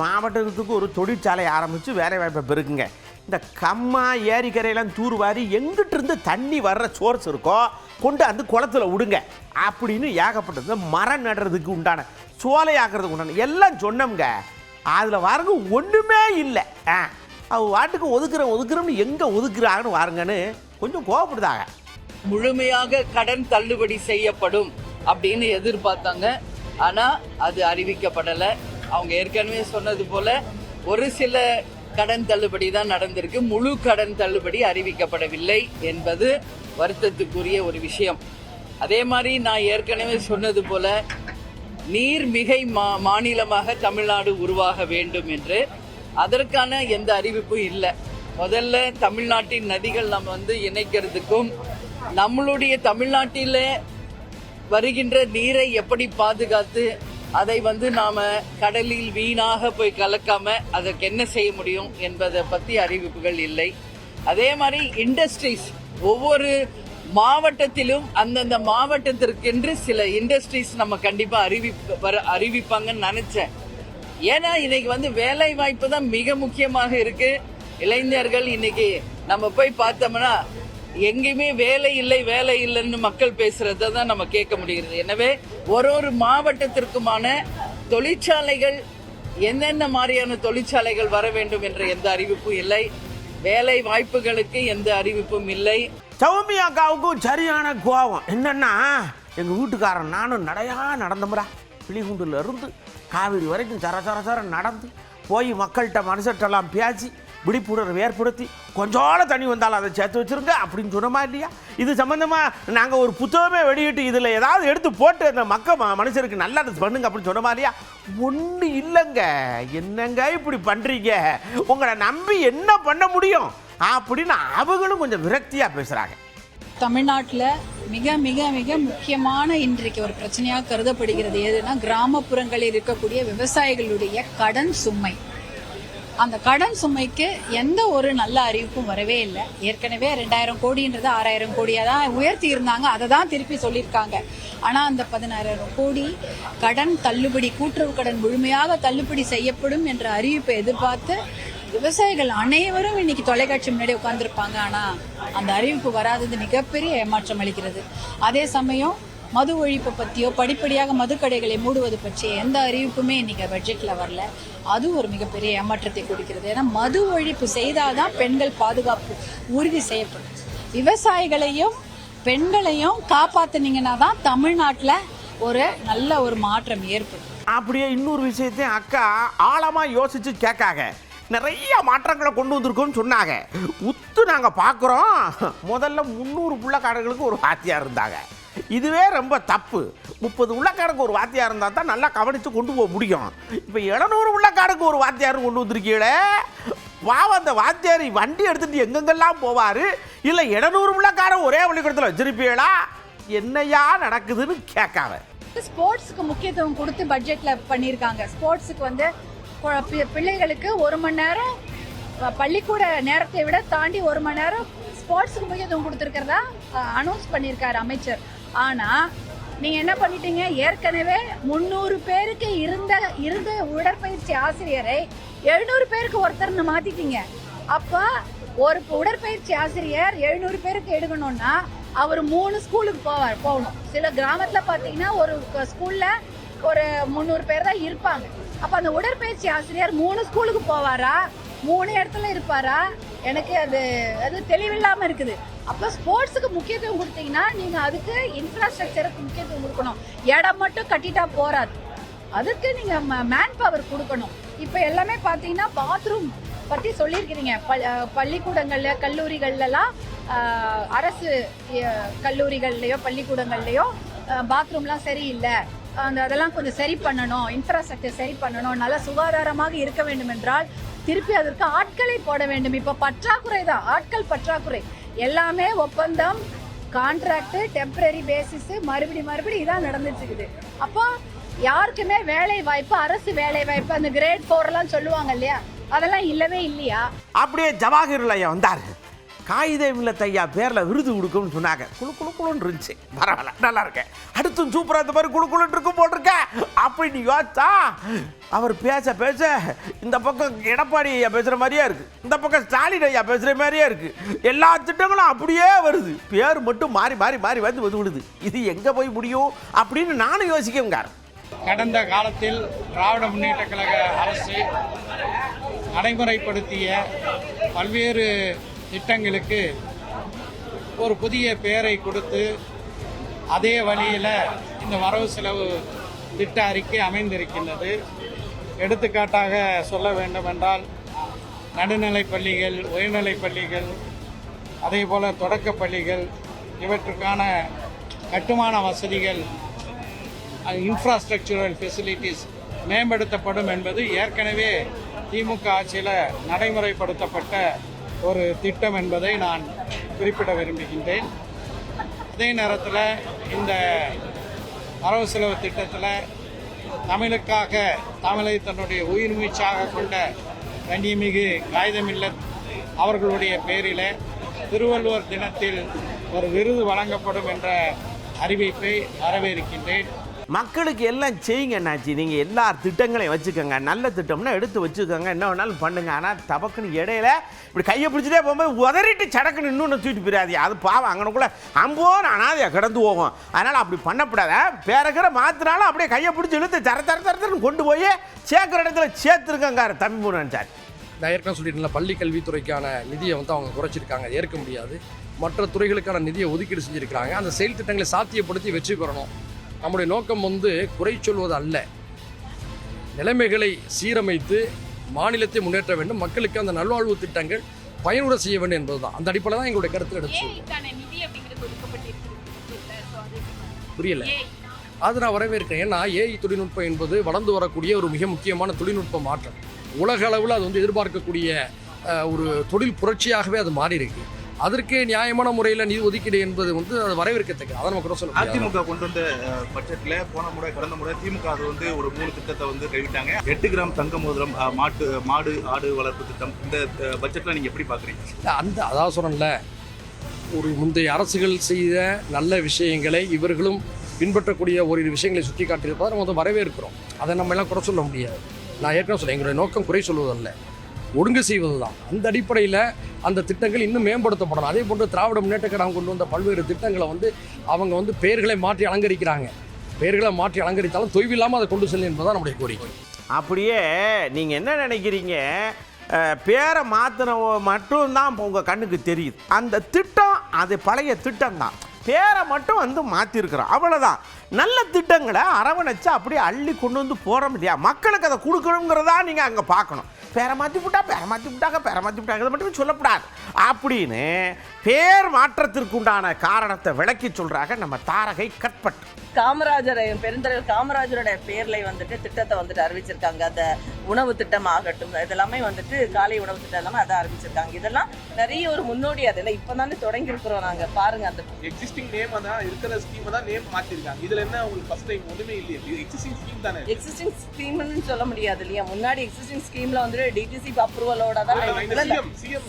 மாவட்டத்துக்கு ஒரு தொழிற்சாலை ஆரம்பித்து வேலை வாய்ப்பை பெருக்குங்க. இந்த கம்மா ஏரிக்கரையெல்லாம் தூர்வாரி எங்கிட்ட இருந்து தண்ணி வர்ற சோர்ஸ் இருக்கோ கொண்டு அந்த குளத்தில் விடுங்க அப்படின்னு ஏகப்பட்டது. மரம் நடுறதுக்கு உண்டான சோலை ஆக்கிறதுக்கு உண்டான எல்லாம் சொன்னோம்ங்க. அதில் வாருங்க ஒன்றுமே இல்லை. அவ வாட்டுக்கு ஒதுக்குறோம்னு எங்கே ஒதுக்குறாங்கன்னு வாருங்கன்னு கொஞ்சம் கோவப்படுதாங்க. முழுமையாக கடன் தள்ளுபடி செய்யப்படும் அப்படின்னு எதிர்பார்த்தாங்க. ஆனா அது அறிவிக்கப்படலை. அவங்க ஏற்கனவே சொன்னது போல ஒரு சில கடன் தள்ளுபடி தான் நடந்திருக்கு. முழு கடன் தள்ளுபடி அறிவிக்கப்படவில்லை என்பது வருத்தத்துக்குரிய ஒரு விஷயம். அதே மாதிரி நான் ஏற்கனவே சொன்னது போல நீர்மிகை மாநிலமாக தமிழ்நாடு உருவாக வேண்டும் என்று அதற்கான எந்த அறிவிப்பும் இல்லை. முதல்ல தமிழ்நாட்டின் நதிகள் நம்ம இணைக்கிறதுக்கும் நம்மளுடைய தமிழ்நாட்டில வருகின்ற நீரை எப்படி பாதுகாத்து அதை நாம கடலில் வீணாக போய் கலக்காம அதற்கு என்ன செய்ய முடியும் என்பதை பத்தி அறிவிப்புகள் இல்லை. அதே மாதிரி இண்டஸ்ட்ரீஸ் ஒவ்வொரு மாவட்டத்திலும் அந்தந்த மாவட்டத்திற்கென்று சில இண்டஸ்ட்ரீஸ் நம்ம கண்டிப்பா அறிவிப்பாங்கன்னு நினைச்சேன். ஏன்னா இன்னைக்கு வேலை வாய்ப்பு தான் மிக முக்கியமாக இருக்கு. இளைஞர்கள் இன்னைக்கு நம்ம போய் பார்த்தோம்னா எங்கேயுமே வேலை இல்லைன்னு மக்கள் பேசுறத தான் நம்ம கேட்க முடிகிறது. எனவே ஒரு மாவட்டத்திற்குமான தொழிற்சாலைகள் என்னென்ன மாதிரியான தொழிற்சாலைகள் வர வேண்டும் என்ற எந்த அறிவிப்பும் இல்லை. வேலை வாய்ப்புகளுக்கு எந்த அறிவிப்பும் இல்லை. சௌமியாக்காவுக்கும் சரியான கோபம் என்னன்னா, எங்க வீட்டுக்காரன் நானும் நடையா நடந்தோம்ரா, பிளிகுண்டுல இருந்து காவிரி வரைக்கும் சர நடந்து போய் மக்கள்கிட்ட மனுஷட்டெல்லாம் பேசி விழிப்புணர்வு ஏற்படுத்தி கொஞ்சோட தண்ணி வந்தாலும் அதை சேர்த்து வச்சுருங்க அப்படின்னு சொன்னோமா இல்லையா? இது சம்மந்தமாக நாங்கள் ஒரு புத்தகமே வெளியிட்டு இதில் ஏதாவது எடுத்து போட்டு அந்த மனுஷருக்கு நல்லது பண்ணுங்க அப்படின்னு சொன்னோமா இல்லையா? ஒன்றும் இல்லைங்க. என்னங்க இப்படி பண்ணுறீங்க, உங்களை நம்பி என்ன பண்ண முடியும் அப்படின்னு அவங்களும் கொஞ்சம் விரக்தியாக பேசுகிறாங்க. தமிழ்நாட்டில் மிக மிக மிக முக்கியமான இன்றைக்கு ஒரு பிரச்சனையாக கருதப்படுகிறது எதுனா, கிராமப்புறங்களில் இருக்கக்கூடிய விவசாயிகளுடைய கடன் சுமை. அந்த கடன் சுமைக்கு எந்த ஒரு நல்ல அறிவிப்பும் வரவே இல்லை. ஏற்கனவே 2000 கோடின்றது 6000 கோடியாக தான் உயர்த்தி இருந்தாங்க. அதை தான் திருப்பி சொல்லியிருக்காங்க. ஆனால் அந்த 16000 கோடி கடன் தள்ளுபடி, கூட்டுறவு கடன் முழுமையாக தள்ளுபடி செய்யப்படும் என்ற அறிவிப்பை எதிர்பார்த்து விவசாயிகள் அனைவரும் இன்னைக்கு தொலைக்காட்சி முன்னாடி உட்கார்ந்துருப்பாங்க. ஆனால் அந்த அறிவிப்பு வராதது மிகப்பெரிய ஏமாற்றம் அளிக்கிறது. அதே சமயம் மது ஒழிப்பு பற்றியோ படிப்படியாக மதுக்கடைகளை மூடுவது பற்றிய எந்த அறிவிப்புமே இன்னைக்கு பட்ஜெட்டில் வரல. அது ஒரு மிகப்பெரிய ஏமாற்றத்தை கொடுக்கிறது. ஏன்னா மது ஒழிப்பு செய்தாதான் பெண்கள் பாதுகாப்பு உறுதி செய்யப்படும். விவசாயிகளையும் பெண்களையும் காப்பாற்றினீங்கன்னா தான் தமிழ்நாட்டில் ஒரு நல்ல ஒரு மாற்றம் ஏற்படும். அப்படியே இன்னொரு விஷயத்தையும் அக்கா ஆழமாக யோசிச்சு கேட்காங்க. நிறைய மாற்றங்களை கொண்டு வந்திருக்கோம்னு சொன்னாங்க. உத்து நாங்கள் பார்க்குறோம். முதல்ல 300 புள்ளக்காரர்களுக்கு ஒரு வாத்தியார் இருந்தாங்க. இதுவே ரொம்ப தப்பு. 30 உள்ளக்காடுக்கு ஒரு வாத்தியார் இருந்தால் தான் நல்லா கவனித்து கொண்டு போக முடியும். இப்போ 700 உள்ளக்காடுக்கு ஒரு வாத்தியார் கொண்டு வந்திருக்கீங்களே. பாவம், அந்த வாத்தியார் வண்டி எடுத்துகிட்டு எங்கெங்கெல்லாம் போவார். இல்லை 700 உள்ளக்கார ஒரே பள்ளிக்கூடத்தில் வச்சிருப்பீங்களா? என்னையா நடக்குதுன்னு கேட்காம ஸ்போர்ட்ஸுக்கு முக்கியத்துவம் கொடுத்து பட்ஜெட்டில் பண்ணியிருக்காங்க. ஸ்போர்ட்ஸுக்கு பிள்ளைகளுக்கு 1 மணி நேரம் பள்ளிக்கூட நேரத்தை விட தாண்டி 1 மணி நேரம் ஸ்போர்ட்ஸுக்கு முக்கியத்துவம் கொடுத்துருக்கிறதா அனௌன்ஸ் பண்ணியிருக்காரு அமைச்சர். ஆனால் நீங்கள் என்ன பண்ணிட்டீங்க, ஏற்கனவே 300 பேருக்கு இருந்த உடற்பயிற்சி ஆசிரியரை 700 பேருக்கு ஒருத்தர்னு மாற்றிட்டீங்க. அப்போ ஒரு உடற்பயிற்சி ஆசிரியர் 700 பேருக்கு எடுக்கணும்னா அவர் 3 ஸ்கூலுக்கு போகணும். சில கிராமத்தில் பார்த்தீங்கன்னா ஒரு ஸ்கூலில் ஒரு 300 பேர் தான் இருப்பாங்க. அப்போ அந்த உடற்பயிற்சி ஆசிரியர் 3 ஸ்கூலுக்கு போவாரா, 3 இடத்துல இருப்பாரா? எனக்கு அது தெளிவில்லாமல் இருக்குது. அப்போ ஸ்போர்ட்ஸுக்கு முக்கியத்துவம் கொடுத்தீங்கன்னா நீங்கள் அதுக்கு இன்ஃப்ராஸ்ட்ரக்சருக்கு முக்கியத்துவம் கொடுக்கணும். இடம் மட்டும் கட்டிட்டா போராது, அதுக்கு நீங்கள் மேன் பவர் கொடுக்கணும். இப்போ எல்லாமே பார்த்தீங்கன்னா பாத்ரூம் பற்றி சொல்லியிருக்கிறீங்க. பள்ளிக்கூடங்களில் கல்லூரிகள்லாம் அரசு கல்லூரிகள்லையோ பள்ளிக்கூடங்கள்லையோ பாத்ரூம்லாம் சரியில்லை, அதெல்லாம் கொஞ்சம் சரி பண்ணணும், இன்ஃப்ராஸ்ட்ரக்சர் சரி பண்ணணும், நல்லா சுகாதாரமாக இருக்க வேண்டும் என்றால் திருப்பி அதற்கு ஆட்களை போட வேண்டும். இப்போ பற்றாக்குறை தான், ஆட்கள் பற்றாக்குறை. எல்லாமே ஒப்பந்தம் கான்ட்ராக்ட், டெம்பரரி பேசிஸ், மறுபடி இதான் நடந்துட்டு இருக்குது. அப்போ யாருக்குமே வேலை வாய்ப்பு, அரசு வேலை வாய்ப்பு, அந்த கிரேட் 4 எல்லாம் சொல்லுவாங்க இல்லையா, அதெல்லாம் இல்லவே இல்லையா? அப்படியே ஜவாஹிருல் ஐயா வந்தார். காகித மில்லத் ஐயா பேரில் விருது கொடுக்கும்னு சொன்னாங்க. குழுன்னு இருந்துச்சு. பரவாயில்ல, நல்லா இருக்கேன். அடுத்தும் சூப்பராக இந்த மாதிரி குழுன்னு இருக்கும் போட்டிருக்கேன் அப்படின்னு யோசிச்சா அவர் பேச இந்த பக்கம் எடப்பாடி ஐயா பேசுகிற மாதிரியே இருக்குது, இந்த பக்கம் ஸ்டாலின் ஐயா பேசுகிற மாதிரியே இருக்குது. எல்லா திட்டங்களும் அப்படியே வருது, பேர் மட்டும் மாறி வந்து விடுது. இது எங்கே போய் முடியும் அப்படின்னு நானும் யோசிக்கங்க. கடந்த காலத்தில் திராவிட முன்னேற்ற கழக அரசு நடைமுறைப்படுத்திய பல்வேறு திட்டங்களுக்கு ஒரு புதிய பெயரை கொடுத்து அதே வழியில் இந்த வரவு செலவு திட்ட அறிக்கை அமைந்திருக்கின்றது. எடுத்துக்காட்டாக சொல்ல வேண்டுமென்றால் நடுநிலைப் பள்ளிகள், உயர்நிலைப் பள்ளிகள், அதே போல் தொடக்கப் பள்ளிகள் இவற்றுக்கான கட்டுமான வசதிகள், இன்ஃப்ராஸ்ட்ரக்சரல் ஃபெசிலிட்டிஸ் மேம்படுத்தப்படும் என்பது ஏற்கனவே திமுக ஆட்சியில் நடைமுறைப்படுத்தப்பட்ட ஒரு திட்டம் என்பதை நான் குறிப்பிட விரும்புகின்றேன். அதே நேரத்தில் இந்த வரவு செலவு திட்டத்தில் தமிழுக்காக, தமிழை தன்னுடைய உயிர் மூச்சாக கொண்ட கண்ணியமிகு காகித மில்லத் அவர்களுடைய பெயரில் திருவள்ளுவர் தினத்தில் ஒரு விருது வழங்கப்படும் என்ற அறிவிப்பை வரவேற்கின்றேன். மக்களுக்கு எல்லாம் செய்யுங்க என்னாச்சு, நீங்கள் எல்லா திட்டங்களையும் வச்சுக்கோங்க. நல்ல திட்டம்னா எடுத்து வச்சுக்கோங்க, என்ன வேணாலும் பண்ணுங்க. ஆனால் தபக்குன்னு இடையில இப்படி கையை பிடிச்சிட்டே போகும்போது உதறிட்டு சடக்குன்னு இன்னொன்று தூக்கிட்டு போயிடாது. அது பாவம் அங்கனக்குள்ளே அம்போன்னு அனாதையாக கிடந்து போகும். அதனால் அப்படி பண்ணப்படாத. பேரக்கிற மாற்றினாலும் அப்படியே கையை பிடிச்சி இழுத்து தரன்னு கொண்டு போய் சேர்க்குற இடத்துல சேர்த்துருக்கங்கார தம்பி மூணு சார். நான் ஏற்கனவே சொல்லிட்டேன்ல, பள்ளி கல்வித்துறைக்கான நிதியை வந்து அவங்க குறைச்சிருக்காங்க, ஏற்க முடியாது. மற்ற துறைகளுக்கான நிதியை ஒதுக்கீடு செஞ்சுருக்கிறாங்க. அந்த செயல் திட்டங்களை சாத்தியப்படுத்தி வெற்றி பெறணும். நம்முடைய நோக்கம் வந்து குறை சொல்வது அல்ல, நிலைமைகளை சீரமைத்து மாநிலத்தை முன்னேற்ற வேண்டும், மக்களுக்கு அந்த நல்வாழ்வு திட்டங்கள் பயனுற செய்ய வேண்டும் என்பதுதான். அந்த அடிப்படையில் தான் எங்களுடைய கருத்தில் எடுத்து புரியல. அது நான் வரவேற்கிறேன். ஏன்னா ஏஐ தொழில்நுட்பம் என்பது வளர்ந்து வரக்கூடிய ஒரு மிக முக்கியமான தொழில்நுட்ப மாற்றம். உலக அளவில் அது வந்து எதிர்பார்க்கக்கூடிய ஒரு தொழில் புரட்சியாகவே அது மாறி இருக்கு. அதற்கு நியாயமான முறையில் நிதி ஒதுக்கீடு என்பது வந்து அது வரவேற்கத்தக்கது. அதை நம்ம கூட சொல்ல அதிமுக கொண்டு வந்த பட்ஜெட்ல கடந்த முறை திமுக அது வந்து ஒரு 3 திட்டத்தை வந்து கைவிட்டாங்க. 8 கிராம் தங்க மோதிரம், மாடு ஆடு வளர்ப்பு திட்டம். இந்த பட்ஜெட்ல நீங்க எப்படி பாக்குறீங்க? அதாவது சொன்னேன்ல, ஒரு முந்தைய அரசுகள் செய்த நல்ல விஷயங்களை இவர்களும் பின்பற்றக்கூடிய ஒரு விஷயங்களை சுட்டி காட்டியிருப்பதை நம்ம வந்து வரவேற்கிறோம். அதை நம்ம எல்லாம் குறை சொல்ல முடியாது. நான் ஏற்கனவே சொல்ல, எங்களுடைய நோக்கம் குறை சொல்வதல்ல, ஒழுங்கு செய்வது தான். அந்த அடிப்படையில் அந்த திட்டங்கள் இன்னும் மேம்படுத்தப்படணும். அதே போன்று திராவிட முன்னேற்ற கழகம் கொண்டு வந்த பல்வேறு திட்டங்களை வந்து அவங்க வந்து பெயர்களை மாற்றி அலங்கரிக்கிறாங்க. பெயர்களை மாற்றி அலங்கரித்தாலும் தொய்வில்லாமல் அதை கொண்டு செல்லும் என்பதுதான் நம்முடைய கோரிக்கை. அப்படியே நீங்கள் என்ன நினைக்கிறீங்க, பேரை மாற்றின மட்டும்தான் உங்கள் கண்ணுக்கு தெரியுது. அந்த திட்டம் அது பழைய திட்டம் தான், பேரை மட்டும் வந்து மாற்றிருக்கிறோம், அவ்வளோதான். நல்ல திட்டங்களை அரவணைச்சு அப்படியே அள்ளி கொண்டு வந்து போட முடியாது. மக்களுக்கு அதை கொடுக்கணுங்கிறதா நீங்கள் அங்கே பார்க்கணும். பேரை மாற்றி விட்டாங்க அதை மட்டும் சொல்லக்கூடாது அப்படின்னு பேர் மாற்றத்திற்கு உண்டான காரணத்தை விளக்கி சொல்கிறாங்க நம்ம தாரகை கட்பட். காமராஜர், பெருந்தலைவர் காமராஜருடைய பேர்ல வந்துட்டு திட்டத்தை வந்துட்டு அறிவிச்சிருக்காங்க. அந்த உணவு திட்டம் ஆகட்டும், இதெல்லாமே வந்துட்டு காலை உணவு திட்டம் எல்லாமே அதை அறிவிச்சிருக்காங்க. இதெல்லாம் நிறைய ஒரு முன்னோடி. அதெல்லாம் இப்பதானே தொடங்கி இருக்கிறோம். நாங்க பாருங்க, அந்த எக்ஸிஸ்டிங் நேம் தான் இருக்கிற ஸ்கீம் தான் நேம் மாத்திருக்காங்க. இதுல என்ன உங்களுக்கு ஃபர்ஸ்ட் டைம் ஒண்ணுமே இல்லையே, எக்ஸிஸ்டிங் ஸ்கீம் தானே. எக்ஸிஸ்டிங் ஸ்கீம்னு சொல்ல முடியாது இல்லையா. முன்னாடி எக்ஸிஸ்டிங் ஸ்கீம்ல வந்துட்டு டிடிசி அப்ரூவலோட தான்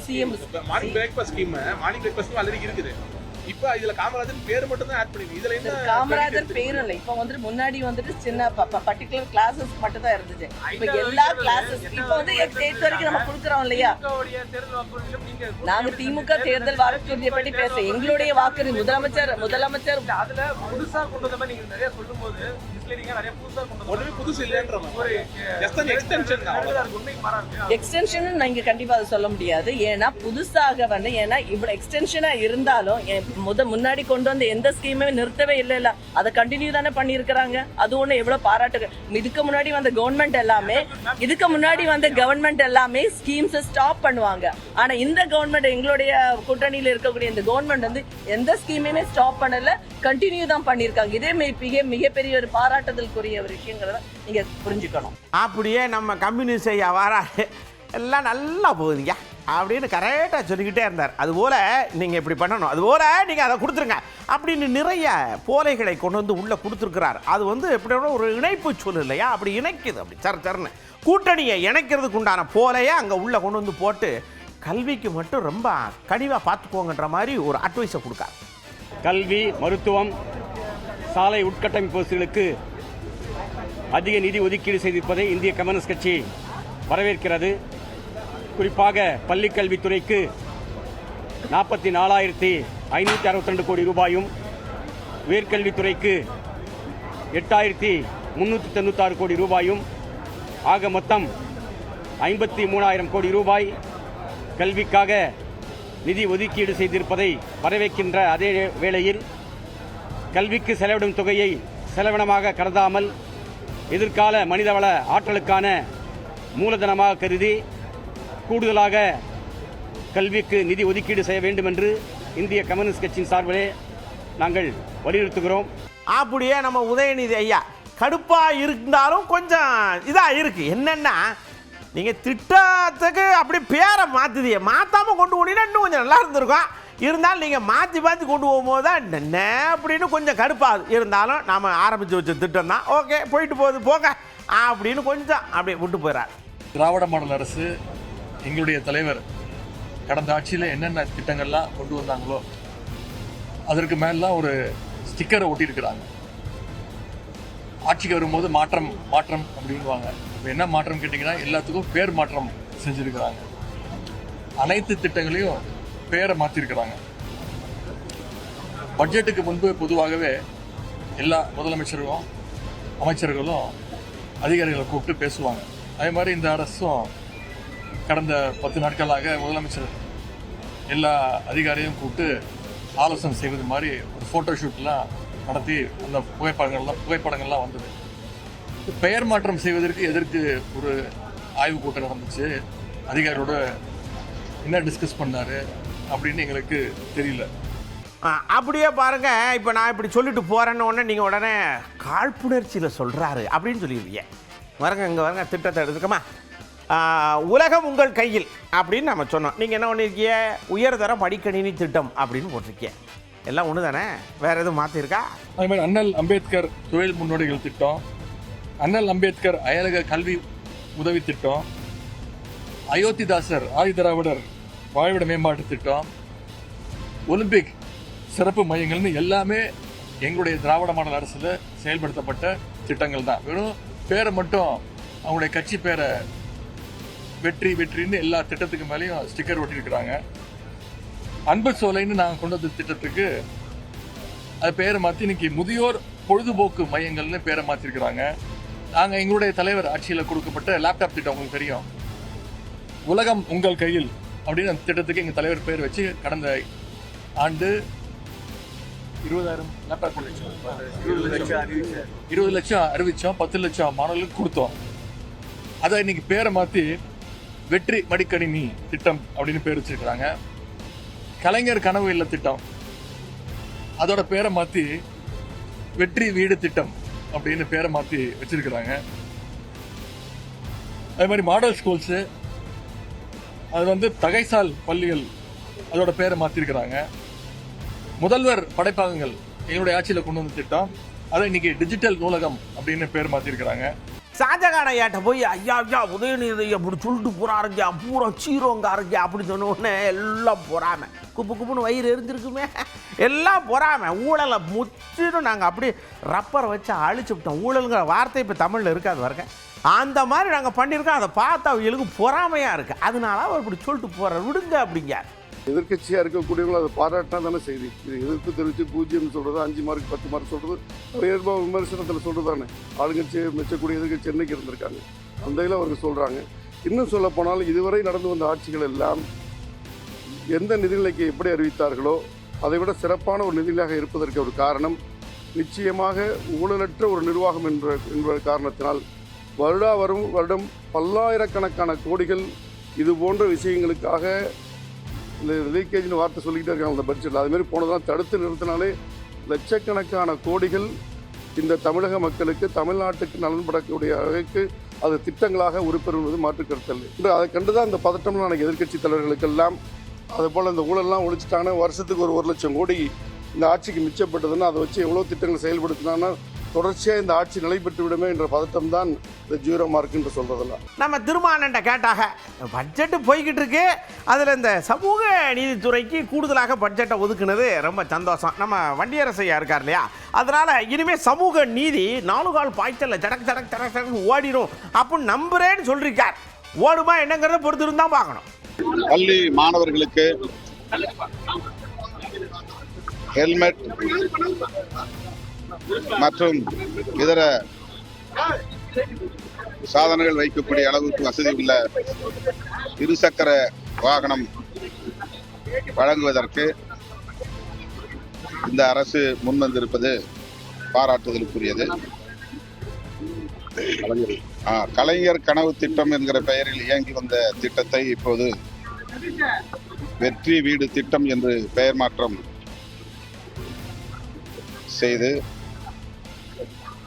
CM morning breakfast scheme already இருக்குது. இப்போ இதுல காமராஜர் பேர் மட்டும் தான் ஆட் பண்ணிருக்கீங்க. இதுல என்ன காமராஜர் பேரும் இல்ல. இப்போ வந்துட்டு முன்னாடி வந்துட்டு சின்ன பர்టిక్యులர் கிளாसेस மட்டும் தான் இருந்துச்சு. இப்போ எல்லா கிளாसेस இப்போ வந்து 8th வரைக்கும் நம்ம கொடுக்குறோம் இல்லையா. நாங்க திமுக தேர்தல் வாக்குறுதியை பற்றி பேச, எங்களுடைய வாக்குறுதி முதலமைச்சர் அதுல புதுசா கொண்டு வந்த மாதிரி நீங்க நிறைய சொல்லும்போது நிறைய புதுசா கொண்டு ஒண்ணுமே புதுசு இல்லன்ற ஒரு ஜஸ்ட் an extension தான். அவ்வளவுதான், உண்மை மாறாது. எக்ஸ்டென்ஷன் நீங்க கண்டிப்பா அதை சொல்ல முடியாது. ஏன்னா புதுசாக வந்து, ஏன்னா இவ்வளவு எக்ஸ்டென்ஷனா இருந்தாலும் முன்னாடி கொண்டு வந்த எந்த ஸ்கீமே நிறுத்தவே இல்ல, அதை கண்டினியூ தானே பண்ணியிருக்கிறாங்க. அது ஒண்ணு எவ்வளவு பாராட்டு. இதுக்கு முன்னாடி வந்த கவர்மெண்ட் எல்லாமே ஸ்கீம்ஸ் ஸ்டாப் பண்ணுவாங்க. ஆனா இந்த கவர்மெண்ட், எங்களுடைய கூட்டணியில இருக்கக்கூடிய இந்த கவர்மெண்ட் வந்து எந்த ஸ்கீமையுமே ஸ்டாப் பண்ணல, கண்டினியூ தான் பண்ணியிருக்காங்க. இதே மிகப்பெரிய ஒரு பாராட்டுதலுக்குரிய ஒரு விஷயங்கிறத நீங்க புரிஞ்சுக்கணும். அப்படியே நம்ம கம்யூனிஸ்ட் ஐயா வராரு, எல்லாம் நல்லா போகுதுங்க. அப்படின்னு கரெக்டாக சொல்லிக்கிட்டே இருந்தார். அதுபோல் நீங்கள் இப்படி பண்ணணும், அதுபோல் நீங்கள் அதை கொடுத்துருங்க அப்படின்னு நிறைய போலைகளை கொண்டு வந்து உள்ளே கொடுத்துருக்கிறார். அது வந்து எப்படின்னா ஒரு இணைப்பு சொல் இல்லையா, அப்படி இணைக்குது, அப்படி சரன்னு கூட்டணியை இணைக்கிறதுக்கு உண்டான போலையை அங்கே உள்ளே கொண்டு வந்து போட்டு கல்விக்கு மட்டும் ரொம்ப கனிவாக பார்த்துக்கோங்கன்ற மாதிரி ஒரு அட்வைஸை கொடுக்கார். கல்வி, மருத்துவம், சாலை உட்கட்டமைப்பு வசதிகளுக்கு அதிக நிதி ஒதுக்கீடு செய்திருப்பதை இந்திய கம்யூனிஸ்ட் கட்சி வரவேற்கிறது. குறிப்பாக பள்ளி கல்வித்துறைக்கு 44,562 கோடி ரூபாயும், உயர்கல்வித்துறைக்கு 8,396 கோடி ரூபாயும், ஆக மொத்தம் 53,000 கோடி ரூபாய் கல்விக்காக நிதி ஒதுக்கீடு செய்திருப்பதை வரவேற்கின்ற அதே வேளையில் கல்விக்கு செலவிடும் தொகையை செலவினமாக கருதாமல் எதிர்கால மனிதவள ஆற்றலுக்கான மூலதனமாக கருதி கூடுதலாக கல்விக்கு நிதி ஒதுக்கீடு செய்ய வேண்டும் என்று இந்திய கம்யூனிஸ்ட் கட்சியின் சார்பிலே நாங்கள் வலியுறுத்துகிறோம். அப்படியே நம்ம உதயநிதி ஐயா கடுப்பாக இருந்தாலும் கொஞ்சம் இதாக இருக்குது. என்னென்னா நீங்கள் திட்டத்துக்கு அப்படி பேரை மாற்றுதிய மாற்றாமல் கொண்டு போனீங்கன்னா இன்னும் கொஞ்சம் நல்லா இருந்திருக்கும். இருந்தாலும் நீங்கள் மாற்றி கொண்டு போகும்போது தான் என்ன அப்படின்னு கொஞ்சம் கடுப்பாகுது. இருந்தாலும் நாம் ஆரம்பித்து வச்ச திட்டம் தான், ஓகே போயிட்டு போகுது போங்க அப்படின்னு கொஞ்சம் அப்படியே விட்டு போயிடார். திராவிட மாடல் அரசு எங்களுடைய தலைவர் கடந்த ஆட்சியில் என்னென்ன திட்டங்கள்லாம் கொண்டு வந்தாங்களோ அதற்கு மேலாம் ஒரு ஸ்டிக்கரை ஒட்டியிருக்கிறாங்க. ஆட்சிக்கு வரும்போது மாற்றம் மாற்றம் அப்படிங்குவாங்க. இப்போ என்ன மாற்றம் கேட்டிங்கன்னா எல்லாத்துக்கும் பேர் மாற்றம் செஞ்சுருக்கிறாங்க. அனைத்து திட்டங்களையும் பேரை மாற்றிருக்கிறாங்க. பட்ஜெட்டுக்கு முன்பு பொதுவாகவே எல்லா முதலமைச்சர்களும் அமைச்சர்களும் அதிகாரிகளை கூப்பிட்டு பேசுவாங்க. அதே மாதிரி இந்த அரசும் கடந்த 10 நாட்களாக முதலமைச்சர் எல்லா அதிகாரியும் கூப்பிட்டு ஆலோசனை செய்வது மாதிரி ஒரு ஃபோட்டோ ஷூட்லாம் நடத்தி அந்த புகைப்படங்கள்லாம் வந்தது. பெயர் மாற்றம் செய்வதற்கு எதற்கு ஒரு ஆய்வு கூட்டம் நடந்துச்சு, அதிகாரியோட என்ன டிஸ்கஸ் பண்ணாரு அப்படின்னு எங்களுக்கு தெரியல. அப்படியே பாருங்க, இப்போ நான் இப்படி சொல்லிட்டு போறேன்னு உடனே நீங்கள் உடனே காழ்ப்புணர்ச்சியில் சொல்கிறாரு அப்படின்னு சொல்லிடுவீங்க. வரங்க இங்கே வரங்க திட்டத்தை எடுத்துக்கமா, உலகம் உங்கள் கையில் அப்படின்னு நம்ம சொன்னோம். நீங்கள் என்ன பண்ணிருக்கீங்க, உயர்தர படிக்கணினி திட்டம் அப்படின்னு போட்டிருக்கீங்க. எல்லாம் ஒன்று தானே, வேறு எதுவும் மாற்றிருக்கா? அதே மாதிரி அண்ணல் அம்பேத்கர் தொழில் முன்னோடிகள் திட்டம், அண்ணல் அம்பேத்கர் அயலக கல்வி உதவி திட்டம், அயோத்திதாசர் ஆதிதிராவிடர் வாழ்விட மேம்பாட்டு திட்டம், ஒலிம்பிக் சிறப்பு மையங்கள்னு எல்லாமே எங்களுடைய திராவிட மாடல் அரசில் செயல்படுத்தப்பட்ட திட்டங்கள் தான். வெறும் பேரை மட்டும் அவங்களுடைய கட்சி பேரை வெற்றி வெற்றின்னு எல்லா திட்டத்துக்கு மேலேயும் ஸ்டிக்கர் ஒட்டியிருக்கிறாங்க. அன்பு சோலைன்னு நாங்கள் கொண்டு வந்த திட்டத்துக்கு அது பேரை மாற்றி இன்னைக்கு முதியோர் பொழுதுபோக்கு மையங்கள்னு பேரை மாற்றிருக்கிறாங்க. நாங்கள் எங்களுடைய தலைவர் ஆட்சியில் கொடுக்கப்பட்ட லேப்டாப் திட்டம் உங்களுக்கு தெரியும், உலகம் உங்கள் கையில் அப்படின்னு அந்த திட்டத்துக்கு எங்கள் தலைவர் பேர் வச்சு கடந்த ஆண்டு 20,000 லேப்டாப் 20 லட்சம் அறிவித்தோம், 10 லட்சம் மாணவர்களுக்கு கொடுத்தோம். அதை இன்னைக்கு பேரை மாற்றி வெற்றி மடிக்கணினி திட்டம் அப்படின்னு பேர் வச்சிருக்கிறாங்க. கலைஞர் கனவு இல்ல திட்டம் அதோட பேரை மாற்றி வெற்றி வீடு திட்டம் அப்படின்னு பேரை மாற்றி வச்சிருக்கிறாங்க. அதே மாதிரி மாடல் ஸ்கூல்ஸு அது வந்து தகைசால் பள்ளிகள் அதோட பேரை மாற்றிருக்கிறாங்க. முதல்வர் படைப்பாகங்கள் எங்களுடைய ஆட்சியில் கொண்டு வந்த திட்டம், அதை இன்னைக்கு டிஜிட்டல் நூலகம் அப்படின்னு பேர் மாற்றிருக்கிறாங்க. ஷாஜகான் ஐயாட்ட போய் ஐயா ஐயா உதயநிதி அப்படி சொல்லிட்டு போறாருங்க, பூரா சீரோங்க இருக்கியா அப்படி சொன்ன உடனே எல்லாம் பொறாம குப்பு குப்புன்னு வயிறு எரிஞ்சிருக்குமே, எல்லாம் பொறாம ஊழலை முற்றிலும் நாங்கள் அப்படி ரப்பரை வச்சு அழிச்சு விட்டோம். ஊழலுங்கிற வார்த்தை இப்போ தமிழில் இருக்காது பாருங்க, அந்த மாதிரி நாங்கள் பண்ணியிருக்கோம். அதை பார்த்தா அவங்களுக்கு பொறாமையாக இருக்குது, அதனால அவர் இப்படி சொல்லிட்டு போகிறார், விடுங்க அப்படிங்க. எதிர்கட்சியாக இருக்கக்கூடியவங்களும் அதை பாராட்டினா தானே செய்தி. இது எதிர்ப்பு தெரிவித்து 0 சொல்கிறது, 5 மார்க் 10 மார்க் சொல்கிறது உயர்வாக விமர்சனத்தில் சொல்கிறது தானே. ஆளுங்கட்சியை மெச்சக்கூடிய எதிர்கட்சி என்னைக்கு இருந்திருக்காங்க, அந்த இதில் அவருக்கு சொல்கிறாங்க. இன்னும் சொல்ல போனால் இதுவரை நடந்து வந்த ஆட்சிகள் எல்லாம் எந்த நிதிநிலைக்கு எப்படி அறிவித்தார்களோ அதை விட சிறப்பான ஒரு நிதிநிலையாக இருப்பதற்கு ஒரு காரணம் நிச்சயமாக ஊழலற்ற ஒரு நிர்வாகம் என்ற காரணத்தினால் வருடம் பல்லாயிரக்கணக்கான கோடிகள் இது போன்ற விஷயங்களுக்காக இந்த லீக்கேஜ்னு வார்த்தை சொல்லிக்கிட்டே இருக்காங்க அந்த பட்ஜெட்டில். அதுமாரி போனதெல்லாம் தடுத்து நிறுத்தினாலே லட்சக்கணக்கான கோடிகள் இந்த தமிழக மக்களுக்கு தமிழ்நாட்டுக்கு நலன்படக்கூடிய அளவுக்கு அது திட்டங்களாக உருப்பெறுவது மாற்று கருத்தல்ல. இன்று அதை கண்டுதான் இந்த பதட்டம்லாம் எனக்கு எதிர்க்கட்சி தலைவர்களுக்கெல்லாம் அதுபோல் இந்த ஊழல்லாம் ஒழிச்சிட்டாங்கன்னா வருஷத்துக்கு ஒரு 1 லட்சம் கோடி இந்த ஆட்சிக்கு மிச்சப்பட்டதுன்னா அதை வச்சு எவ்வளோ திட்டங்கள் செயல்படுத்தினாங்கன்னா தொடர்ச்சியாக இந்த ஆட்சி நிலை பெற்று விடுமே என்ற பதட்டம் தான் இந்த 0 மார்க் என்று சொல்றதெல்லாம். நம்ம திருமானண்ட கேட்டாக பட்ஜெட்டு போய்கிட்டு இருக்கு, அதில் இந்த சமூக நீதித்துறைக்கு கூடுதலாக பட்ஜெட்டை ஒதுக்குனது ரொம்ப சந்தோஷம். நம்ம வண்டியரசையா இருக்கார் இல்லையா, அதனால இனிமேல் சமூக நீதி 4 கால் பாய்ச்சல்ல சடக்கு சடக்கு சடக்கு சடக்கு ஓடிடும் அப்படின்னு நம்புறேன்னு சொல்லியிருக்கார். ஓடுமா என்னங்கிறத பொறுத்து இருந்தால் பார்க்கணும். பள்ளி மாணவர்களுக்கு ஹெல்மெட் மற்றும் இதர சாதனங்கள் வைக்கக்கூடிய அளவுக்கு வசதி உள்ள இருசக்கர வாகனம் வழங்குவதற்கு இந்த அரசு முன்வந்திருப்பது பாராட்டுதலுக்குரியது. கலைஞர் கனவு திட்டம் என்கிற பெயரில் இயங்கி வந்த திட்டத்தை இப்போது வெற்றி வீடு திட்டம் என்று பெயர் மாற்றம் செய்து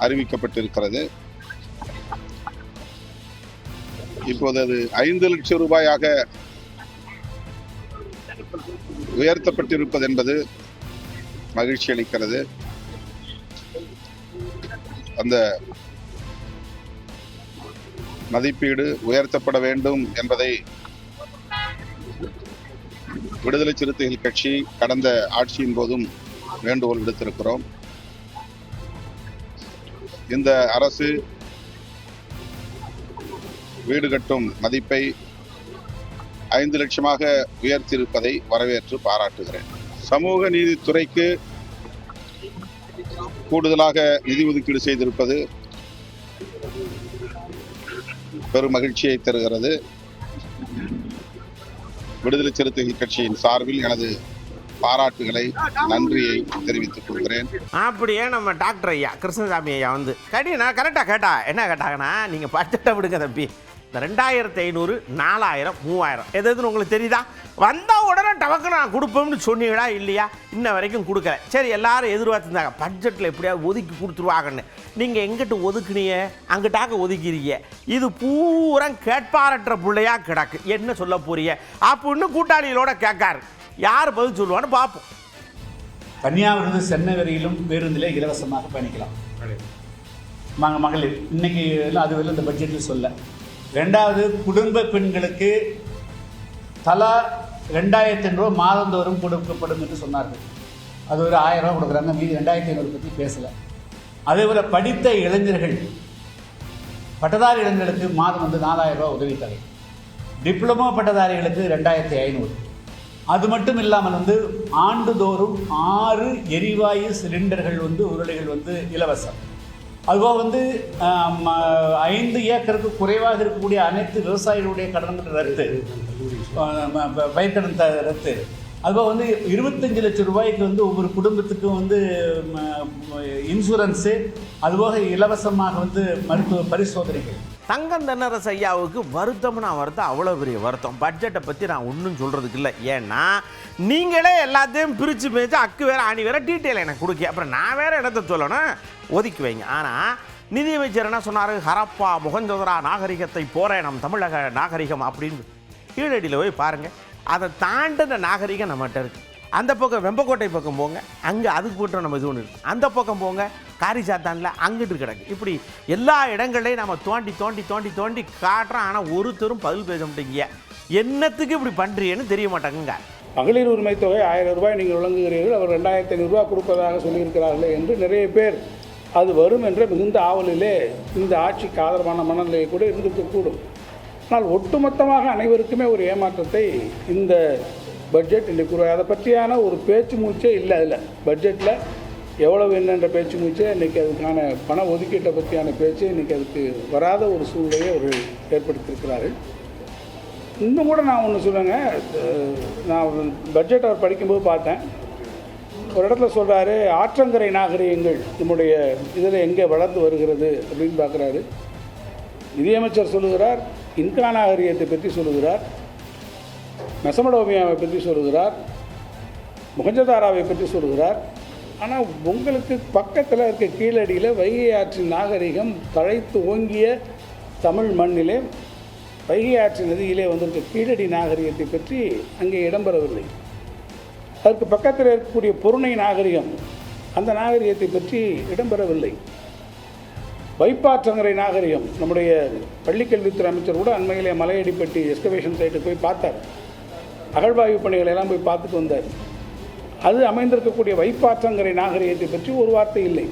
அறிவிக்கப்பட்டிருக்கிறது. இப்போது அது 5 லட்சம் ரூபாயாக உயர்த்தப்பட்டிருப்பது என்பது மகிழ்ச்சி அளிக்கிறது. அந்த மதிப்பீடு உயர்த்தப்பட வேண்டும் என்பதை விடுதலை சிறுத்தைகள் கட்சி கடந்த ஆட்சியின் போதும் வேண்டுகோள் விடுத்திருக்கிறோம். இந்த அரசு வீடு கட்டும் மதிப்பை 5 லட்சமாக உயர்த்தியிருப்பதை வரவேற்று பாராட்டுகிறேன். சமூக நீதித்துறைக்கு கூடுதலாக நிதி ஒதுக்கீடு செய்திருப்பது பெரும் மகிழ்ச்சியை தருகிறது. விடுதலை சிறுத்தைகள் கட்சியின் சார்பில் எனது பாராட்டுகளை நன்றியை தெரிவித்துக் கொள்கிறேன். அப்படியே நம்ம டாக்டர் ஐயா கிருஷ்ணசாமி ஐயா வந்து நான் கரெக்டாக கேட்டா என்ன கேட்டாங்கன்னா, நீங்கள் பட்ஜெட்டை விடுங்க தம்பி, இந்த 2500 4000 3000 எதுன்னு உங்களுக்கு தெரியுதா, வந்தால் உடனே டவக்கு நான் கொடுப்போம்னு சொன்னீங்களா இல்லையா? இன்ன வரைக்கும் கொடுக்கல. சரி, எல்லாரும் எதிர்பார்த்துருந்தாங்க பட்ஜெட்டில் எப்படியாவது ஒதுக்கி கொடுத்துருவாங்கன்னு. நீங்கள் எங்கிட்ட ஒதுக்குனீங்க, அங்கிட்டாக்க ஒதுக்கிறீங்க. இது பூரா கேட்பாரற்ற பிள்ளையா கிடக்கு, என்ன சொல்ல போறீங்க அப்படின்னு கூட்டாளிகளோட கேட்காரு. யார் பதில் சொல்லுவான்னு பார்ப்போம். கன்னியாகுமரி சென்னை வரையிலும் பேருந்தில் இலவசமாக பயணிக்கலாம் மகளிர். இன்னைக்கு அது வெளில இந்த பட்ஜெட்டில் சொல்ல. 2வது, குடும்ப பெண்களுக்கு தலா 2500 ரூபா மாதந்தோறும் கொடுக்கப்படும் என்று சொன்னார்கள். அது ஒரு 1000 ரூபா கொடுக்குறாங்க, மீதி 2500 பற்றி பேசலை. அதேபோல் படித்த இளைஞர்கள், பட்டதாரி இளைஞர்களுக்கு மாதம் வந்து 4000 ரூபா உதவித்தொகை. டிப்ளமோ பட்டதாரிகளுக்கு 2500. அது மட்டும் இல்லாமல் வந்து ஆண்டுதோறும் 6 எரிவாயு சிலிண்டர்கள் வந்து உருளைகள் வந்து இலவசம். அதுபோக வந்து 5 ஏக்கருக்கு குறைவாக இருக்கக்கூடிய அனைத்து விவசாயிகளுடைய கடன்கள் ரத்து, பயிர்க்கடன் ரத்து. அதுபோக வந்து 25 லட்சம் ரூபாய்க்கு வந்து ஒவ்வொரு குடும்பத்துக்கும் வந்து இன்சூரன்ஸு, அதுபோக இலவசமாக வந்து மருத்துவ பரிசோதனைகள். தங்கம் தென்னரசு ஐயாவுக்கு வருத்தம்னா வருத்தம், அவ்வளோ பெரிய வருத்தம். பட்ஜெட்டை பற்றி நான் ஒன்றும் சொல்கிறதுக்கு இல்லை. ஏன்னா நீங்களே எல்லாத்தையும் பிரித்து பேச்சு அக்கு வேறு ஆணி வேறு டீட்டெயில் எனக்கு கொடுக்க, அப்புறம் நான் வேறு இடத்த சொல்லணும், ஒதுக்கி வைங்க. ஆனால் நிதியமைச்சர் என்ன சொன்னார், ஹரப்பா மொஹஞ்சதாரோ நாகரிகத்தை போகிறேன் நம் தமிழக நாகரிகம் அப்படின்னு. கீழடியில் போய் பாருங்கள், அதை தாண்டின நாகரிகம் நம்மகிட்ட இருக்குது. அந்த பக்கம் வெம்பக்கோட்டை பக்கம் போங்க, அங்கே அதுக்கு போட்டு நம்ம இது ஒன்று இருக்குது. அந்த பக்கம் போங்க, காரிசாத்தானில் அங்கிட்டு கிடக்கு. இப்படி எல்லா இடங்களையும் நம்ம தோண்டி தோண்டி தோண்டி தோண்டி காட்டுறோம். ஆனால் ஒருத்தரும் பதில் பேச மாட்டேங்க. என்னத்துக்கு இப்படி பண்ணுறீன்னு தெரிய மாட்டாங்க. மகளிர் உரிமை தொகை 1000 ரூபாய் நீங்கள் வழங்குகிறீர்கள், அவர் 2500 ரூபாய் கொடுப்பதாக சொல்லியிருக்கிறார்களே என்று நிறைய பேர் அது வரும் என்ற மிகுந்த ஆவலிலே இந்த ஆட்சிக்கு ஆதரவான மனநிலையை கூட இருந்திருக்கக்கூடும். ஆனால் ஒட்டுமொத்தமாக அனைவருக்குமே ஒரு ஏமாற்றத்தை இந்த பட்ஜெட் இன்றைக்கு அதை பற்றியான ஒரு பேச்சு மூச்சே இல்லை. அதில் பட்ஜெட்டில் எவ்வளவு என்னென்ற பேச்சு மூச்சே இன்றைக்கி அதுக்கான பண ஒதுக்கீட்டை பற்றியான பேச்சு இன்றைக்கி அதுக்கு வராத ஒரு சூழ்நிலையை அவர்கள் ஏற்படுத்தியிருக்கிறார்கள். இன்னும் கூட நான் ஒன்று சொல்லுங்க, நான் பட்ஜெட் அவர் படிக்கும்போது பார்த்தேன், ஒரு இடத்துல சொல்கிறாரு ஆற்றங்கரை நாகரிகங்கள் நம்முடைய இதில் எங்கே வளர்ந்து வருகிறது அப்படின்னு பார்க்குறாரு. நிதியமைச்சர் சொல்லுகிறார் இன்கா நாகரிகத்தை பற்றி சொல்லுகிறார், மெசமடோமியாவை பற்றி சொல்லுகிறார், மொஹஞ்சதாரோவை பற்றி சொல்லுகிறார். ஆனால் உங்களுக்கு பக்கத்தில் இருக்க கீழடியில் வைகை ஆற்றின் நாகரிகம் தழைத்து ஓங்கிய தமிழ் மண்ணிலே வைகை ஆற்று நதியிலே வந்திருக்க கீழடி நாகரிகத்தை பற்றி அங்கே இடம்பெறவில்லை. அதற்கு பக்கத்தில் இருக்கக்கூடிய பொருணை நாகரிகம், அந்த நாகரிகத்தை பற்றி இடம்பெறவில்லை. வைப்பாற்றங்கரை நாகரிகம், நம்முடைய பள்ளிக்கல்வித்துறை அமைச்சர் கூட அண்மையிலே மலையடிப்பட்டி எக்ஸ்கவேஷன் சைட்டுக்கு போய் பார்த்தார். அகழ்வாய்வு பணிகளை எல்லாம் போய் பார்த்துட்டு வந்தார். அது அமைந்திருக்கக்கூடிய வைப்பாற்றங்கரை நாகரிகத்தை பற்றி ஒரு வார்த்தை இல்லை.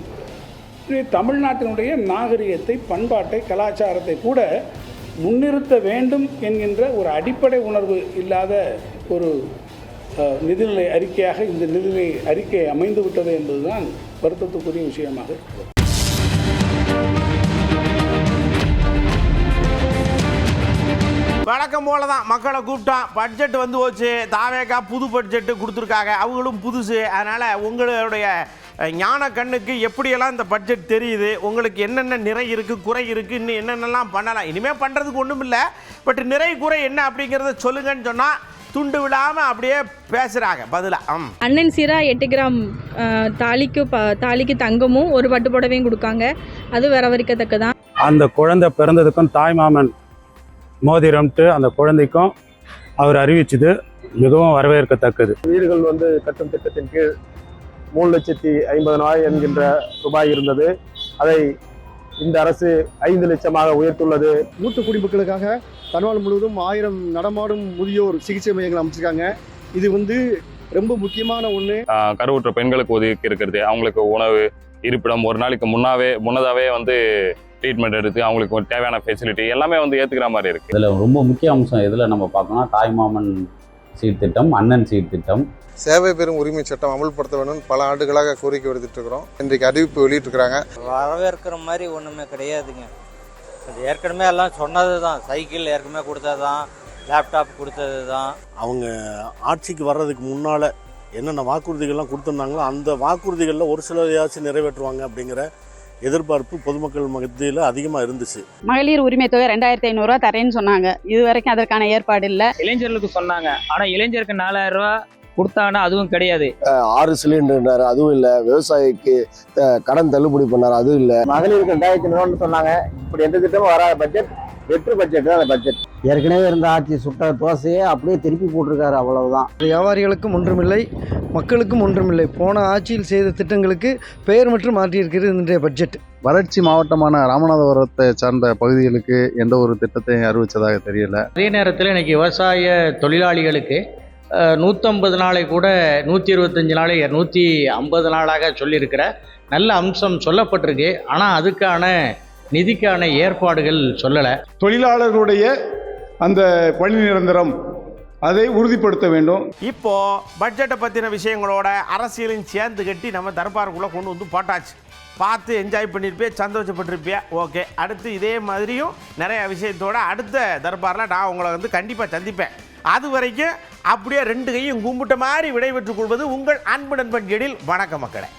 தமிழ்நாட்டினுடைய நாகரிகத்தை, பண்பாட்டை, கலாச்சாரத்தை கூட முன்னிறுத்த வேண்டும் என்கின்ற ஒரு அடிப்படை உணர்வு இல்லாத ஒரு நிதிநிலை அறிக்கையாக இந்த நிதிநிலை அறிக்கை அமைந்து விட்டது என்பதுதான் வருத்தத்துக்குரிய விஷயமாக இருக்கிறது. வழக்கம் போல தான் மக்களை கூப்பிட்டோம். பட்ஜெட் வந்து போச்சு. தாவேக்கா புது பட்ஜெட்டு கொடுத்துருக்காங்க, அவங்களும் புதுசு. அதனால் உங்களுடைய ஞான கண்ணுக்கு எப்படியெல்லாம் இந்த பட்ஜெட் தெரியுது, உங்களுக்கு என்னென்ன நிறை இருக்குது, குறை இருக்குது, இன்னும் என்னென்னலாம் பண்ணலாம், இனிமேல் பண்ணுறதுக்கு ஒன்றும் இல்லை, பட் நிறை குறை என்ன அப்படிங்கிறத சொல்லுங்கன்னு சொன்னால் துண்டு விடாமல் அப்படியே பேசுகிறாங்க பதிலாக. அண்ணன் சீரா 8 கிராம் தாலிக்கு தங்கமும் ஒரு பட்டு புடவையும் கொடுக்காங்க, அது வரவரிக்கத்தக்கதான். அந்த குழந்தை பிறந்ததுக்கும் தாய்மாமன் மோதிரம்ட்டு அந்த குழந்தைக்கும் அவர் அறிவிச்சது மிகவும் வரவேற்கத்தக்கது. வீடுகள் வந்து கட்டும் திட்டத்தின் கீழ் 3,50,000 என்கின்ற ரூபாய் இருந்தது. அதை இந்த அரசு 5 லட்சமாக உயர்த்துள்ளது. மூத்த குடிமக்களுக்காக தமிழ்நாடு முழுவதும் 1000 நடமாடும் முதியோர் சிகிச்சை மையங்கள் அமைச்சிருக்காங்க. இது வந்து ரொம்ப முக்கியமான ஒன்று. கருவுற்ற பெண்களுக்கு ஒதுக்கி இருக்கிறது, அவங்களுக்கு உணவு, இருப்பிடம், ஒரு நாளைக்கு முன்னதாகவே வந்து ட்ரீட்மெண்ட் எடுத்து அவங்களுக்கு தேவையான ஃபெசிலிட்டி எல்லாமே வந்து ஏற்றுக்கிற மாதிரி இருக்குது. இதில் ரொம்ப முக்கிய அம்சம் எதில் நம்ம பார்க்கணும்னா தாய்மாமன் சீர்திட்டம், அண்ணன் சீர்திட்டம், சேவை பெறும் உரிமை சட்டம் அமல்படுத்த வேண்டும் பல ஆண்டுகளாக கோரிக்கை விடுத்துட்டு இருக்கிறோம். இன்றைக்கு அறிவிப்பு வெளியிட்டிருக்கிறாங்க. வரவேற்கிற மாதிரி ஒன்றுமே கிடையாதுங்க. அது ஏற்கனவே எல்லாம் சொன்னது தான். சைக்கிள் ஏற்கனவே கொடுத்தது தான், லேப்டாப் கொடுத்தது தான். அவங்க ஆட்சிக்கு வர்றதுக்கு முன்னால் என்னென்ன வாக்குறுதிகள்லாம் கொடுத்துருந்தாங்களோ அந்த வாக்குறுதிகளில் ஒரு சிலரையாச்சும் நிறைவேற்றுவாங்க அப்படிங்கிற எதிர்பார்ப்பு பொதுமக்கள் மத்தியில் அதிகமாக இருந்துச்சு. மகளிர் உரிமை தொகை 2,500 ரூபா தரேன்னு சொன்னாங்க. இது வரைக்கும் அதற்கான ஏற்பாடு இல்லை. இளைஞர்களுக்கு சொன்னாங்க, ஆனால் இளைஞருக்கு 4,000 ரூபா கொடுத்தாங்கன்னா அதுவும் கிடையாது. 6 சிலிண்டர் அதுவும் இல்லை. விவசாயிக்கு கடன் தள்ளுபடி பண்ணார், அதுவும் இல்லை. மகளிருக்கு 2,500 சொன்னாங்க. இப்படி எந்த திட்டமும் வராத பட்ஜெட் வெற்று பட்ஜெட் தான். அந்த பட்ஜெட் ஏற்கனவே இருந்த ஆட்சி சுட்ட தோசையே அப்படியே திருப்பி போட்டிருக்காரு, அவ்வளவுதான். வியாபாரிகளுக்கும் ஒன்றுமில்லை, மக்களுக்கும் ஒன்றுமில்லை. போன ஆட்சியில் செய்த திட்டங்களுக்கு பெயர் மற்றும் மாற்றியிருக்கிறது இன்றைய பட்ஜெட். வறட்சி மாவட்டமான ராமநாதபுரத்தை சார்ந்த பகுதிகளுக்கு எந்த ஒரு திட்டத்தையும் அறிவித்ததாக தெரியல. அதே நேரத்தில் இன்னைக்கு விவசாய தொழிலாளிகளுக்கு 150 நாளை கூட 125 நாளை 150 நாளாக சொல்லியிருக்கிற நல்ல அம்சம் சொல்லப்பட்டிருக்கு. ஆனால் அதுக்கான நிதிக்கான ஏற்பாடுகள் சொல்லலை. தொழிலாளர்களுடைய அந்த பணி நிரந்தரம் அதை உறுதிப்படுத்த வேண்டும். இப்போ பட்ஜெட்டை பற்றின விஷயங்களோட அரசியலையும் சேர்ந்து கட்டி நம்ம தர்பாருக்குள்ளே கொண்டு வந்து போட்டாச்சு. பார்த்து என்ஜாய் பண்ணியிருப்பேன், சந்தோஷப்பட்டிருப்பேன். ஓகே, அடுத்து இதே மாதிரியும் நிறைய விஷயத்தோட அடுத்த தர்பாரில் நான் உங்களை வந்து கண்டிப்பாக சந்திப்பேன். அது வரைக்கும் அப்படியே 2 கையும் கும்பிட்ட மாதிரி விடைபெற்றுக் கொள்வது உங்கள் அன்பு நண்பன் எழில். வணக்க மக்களே.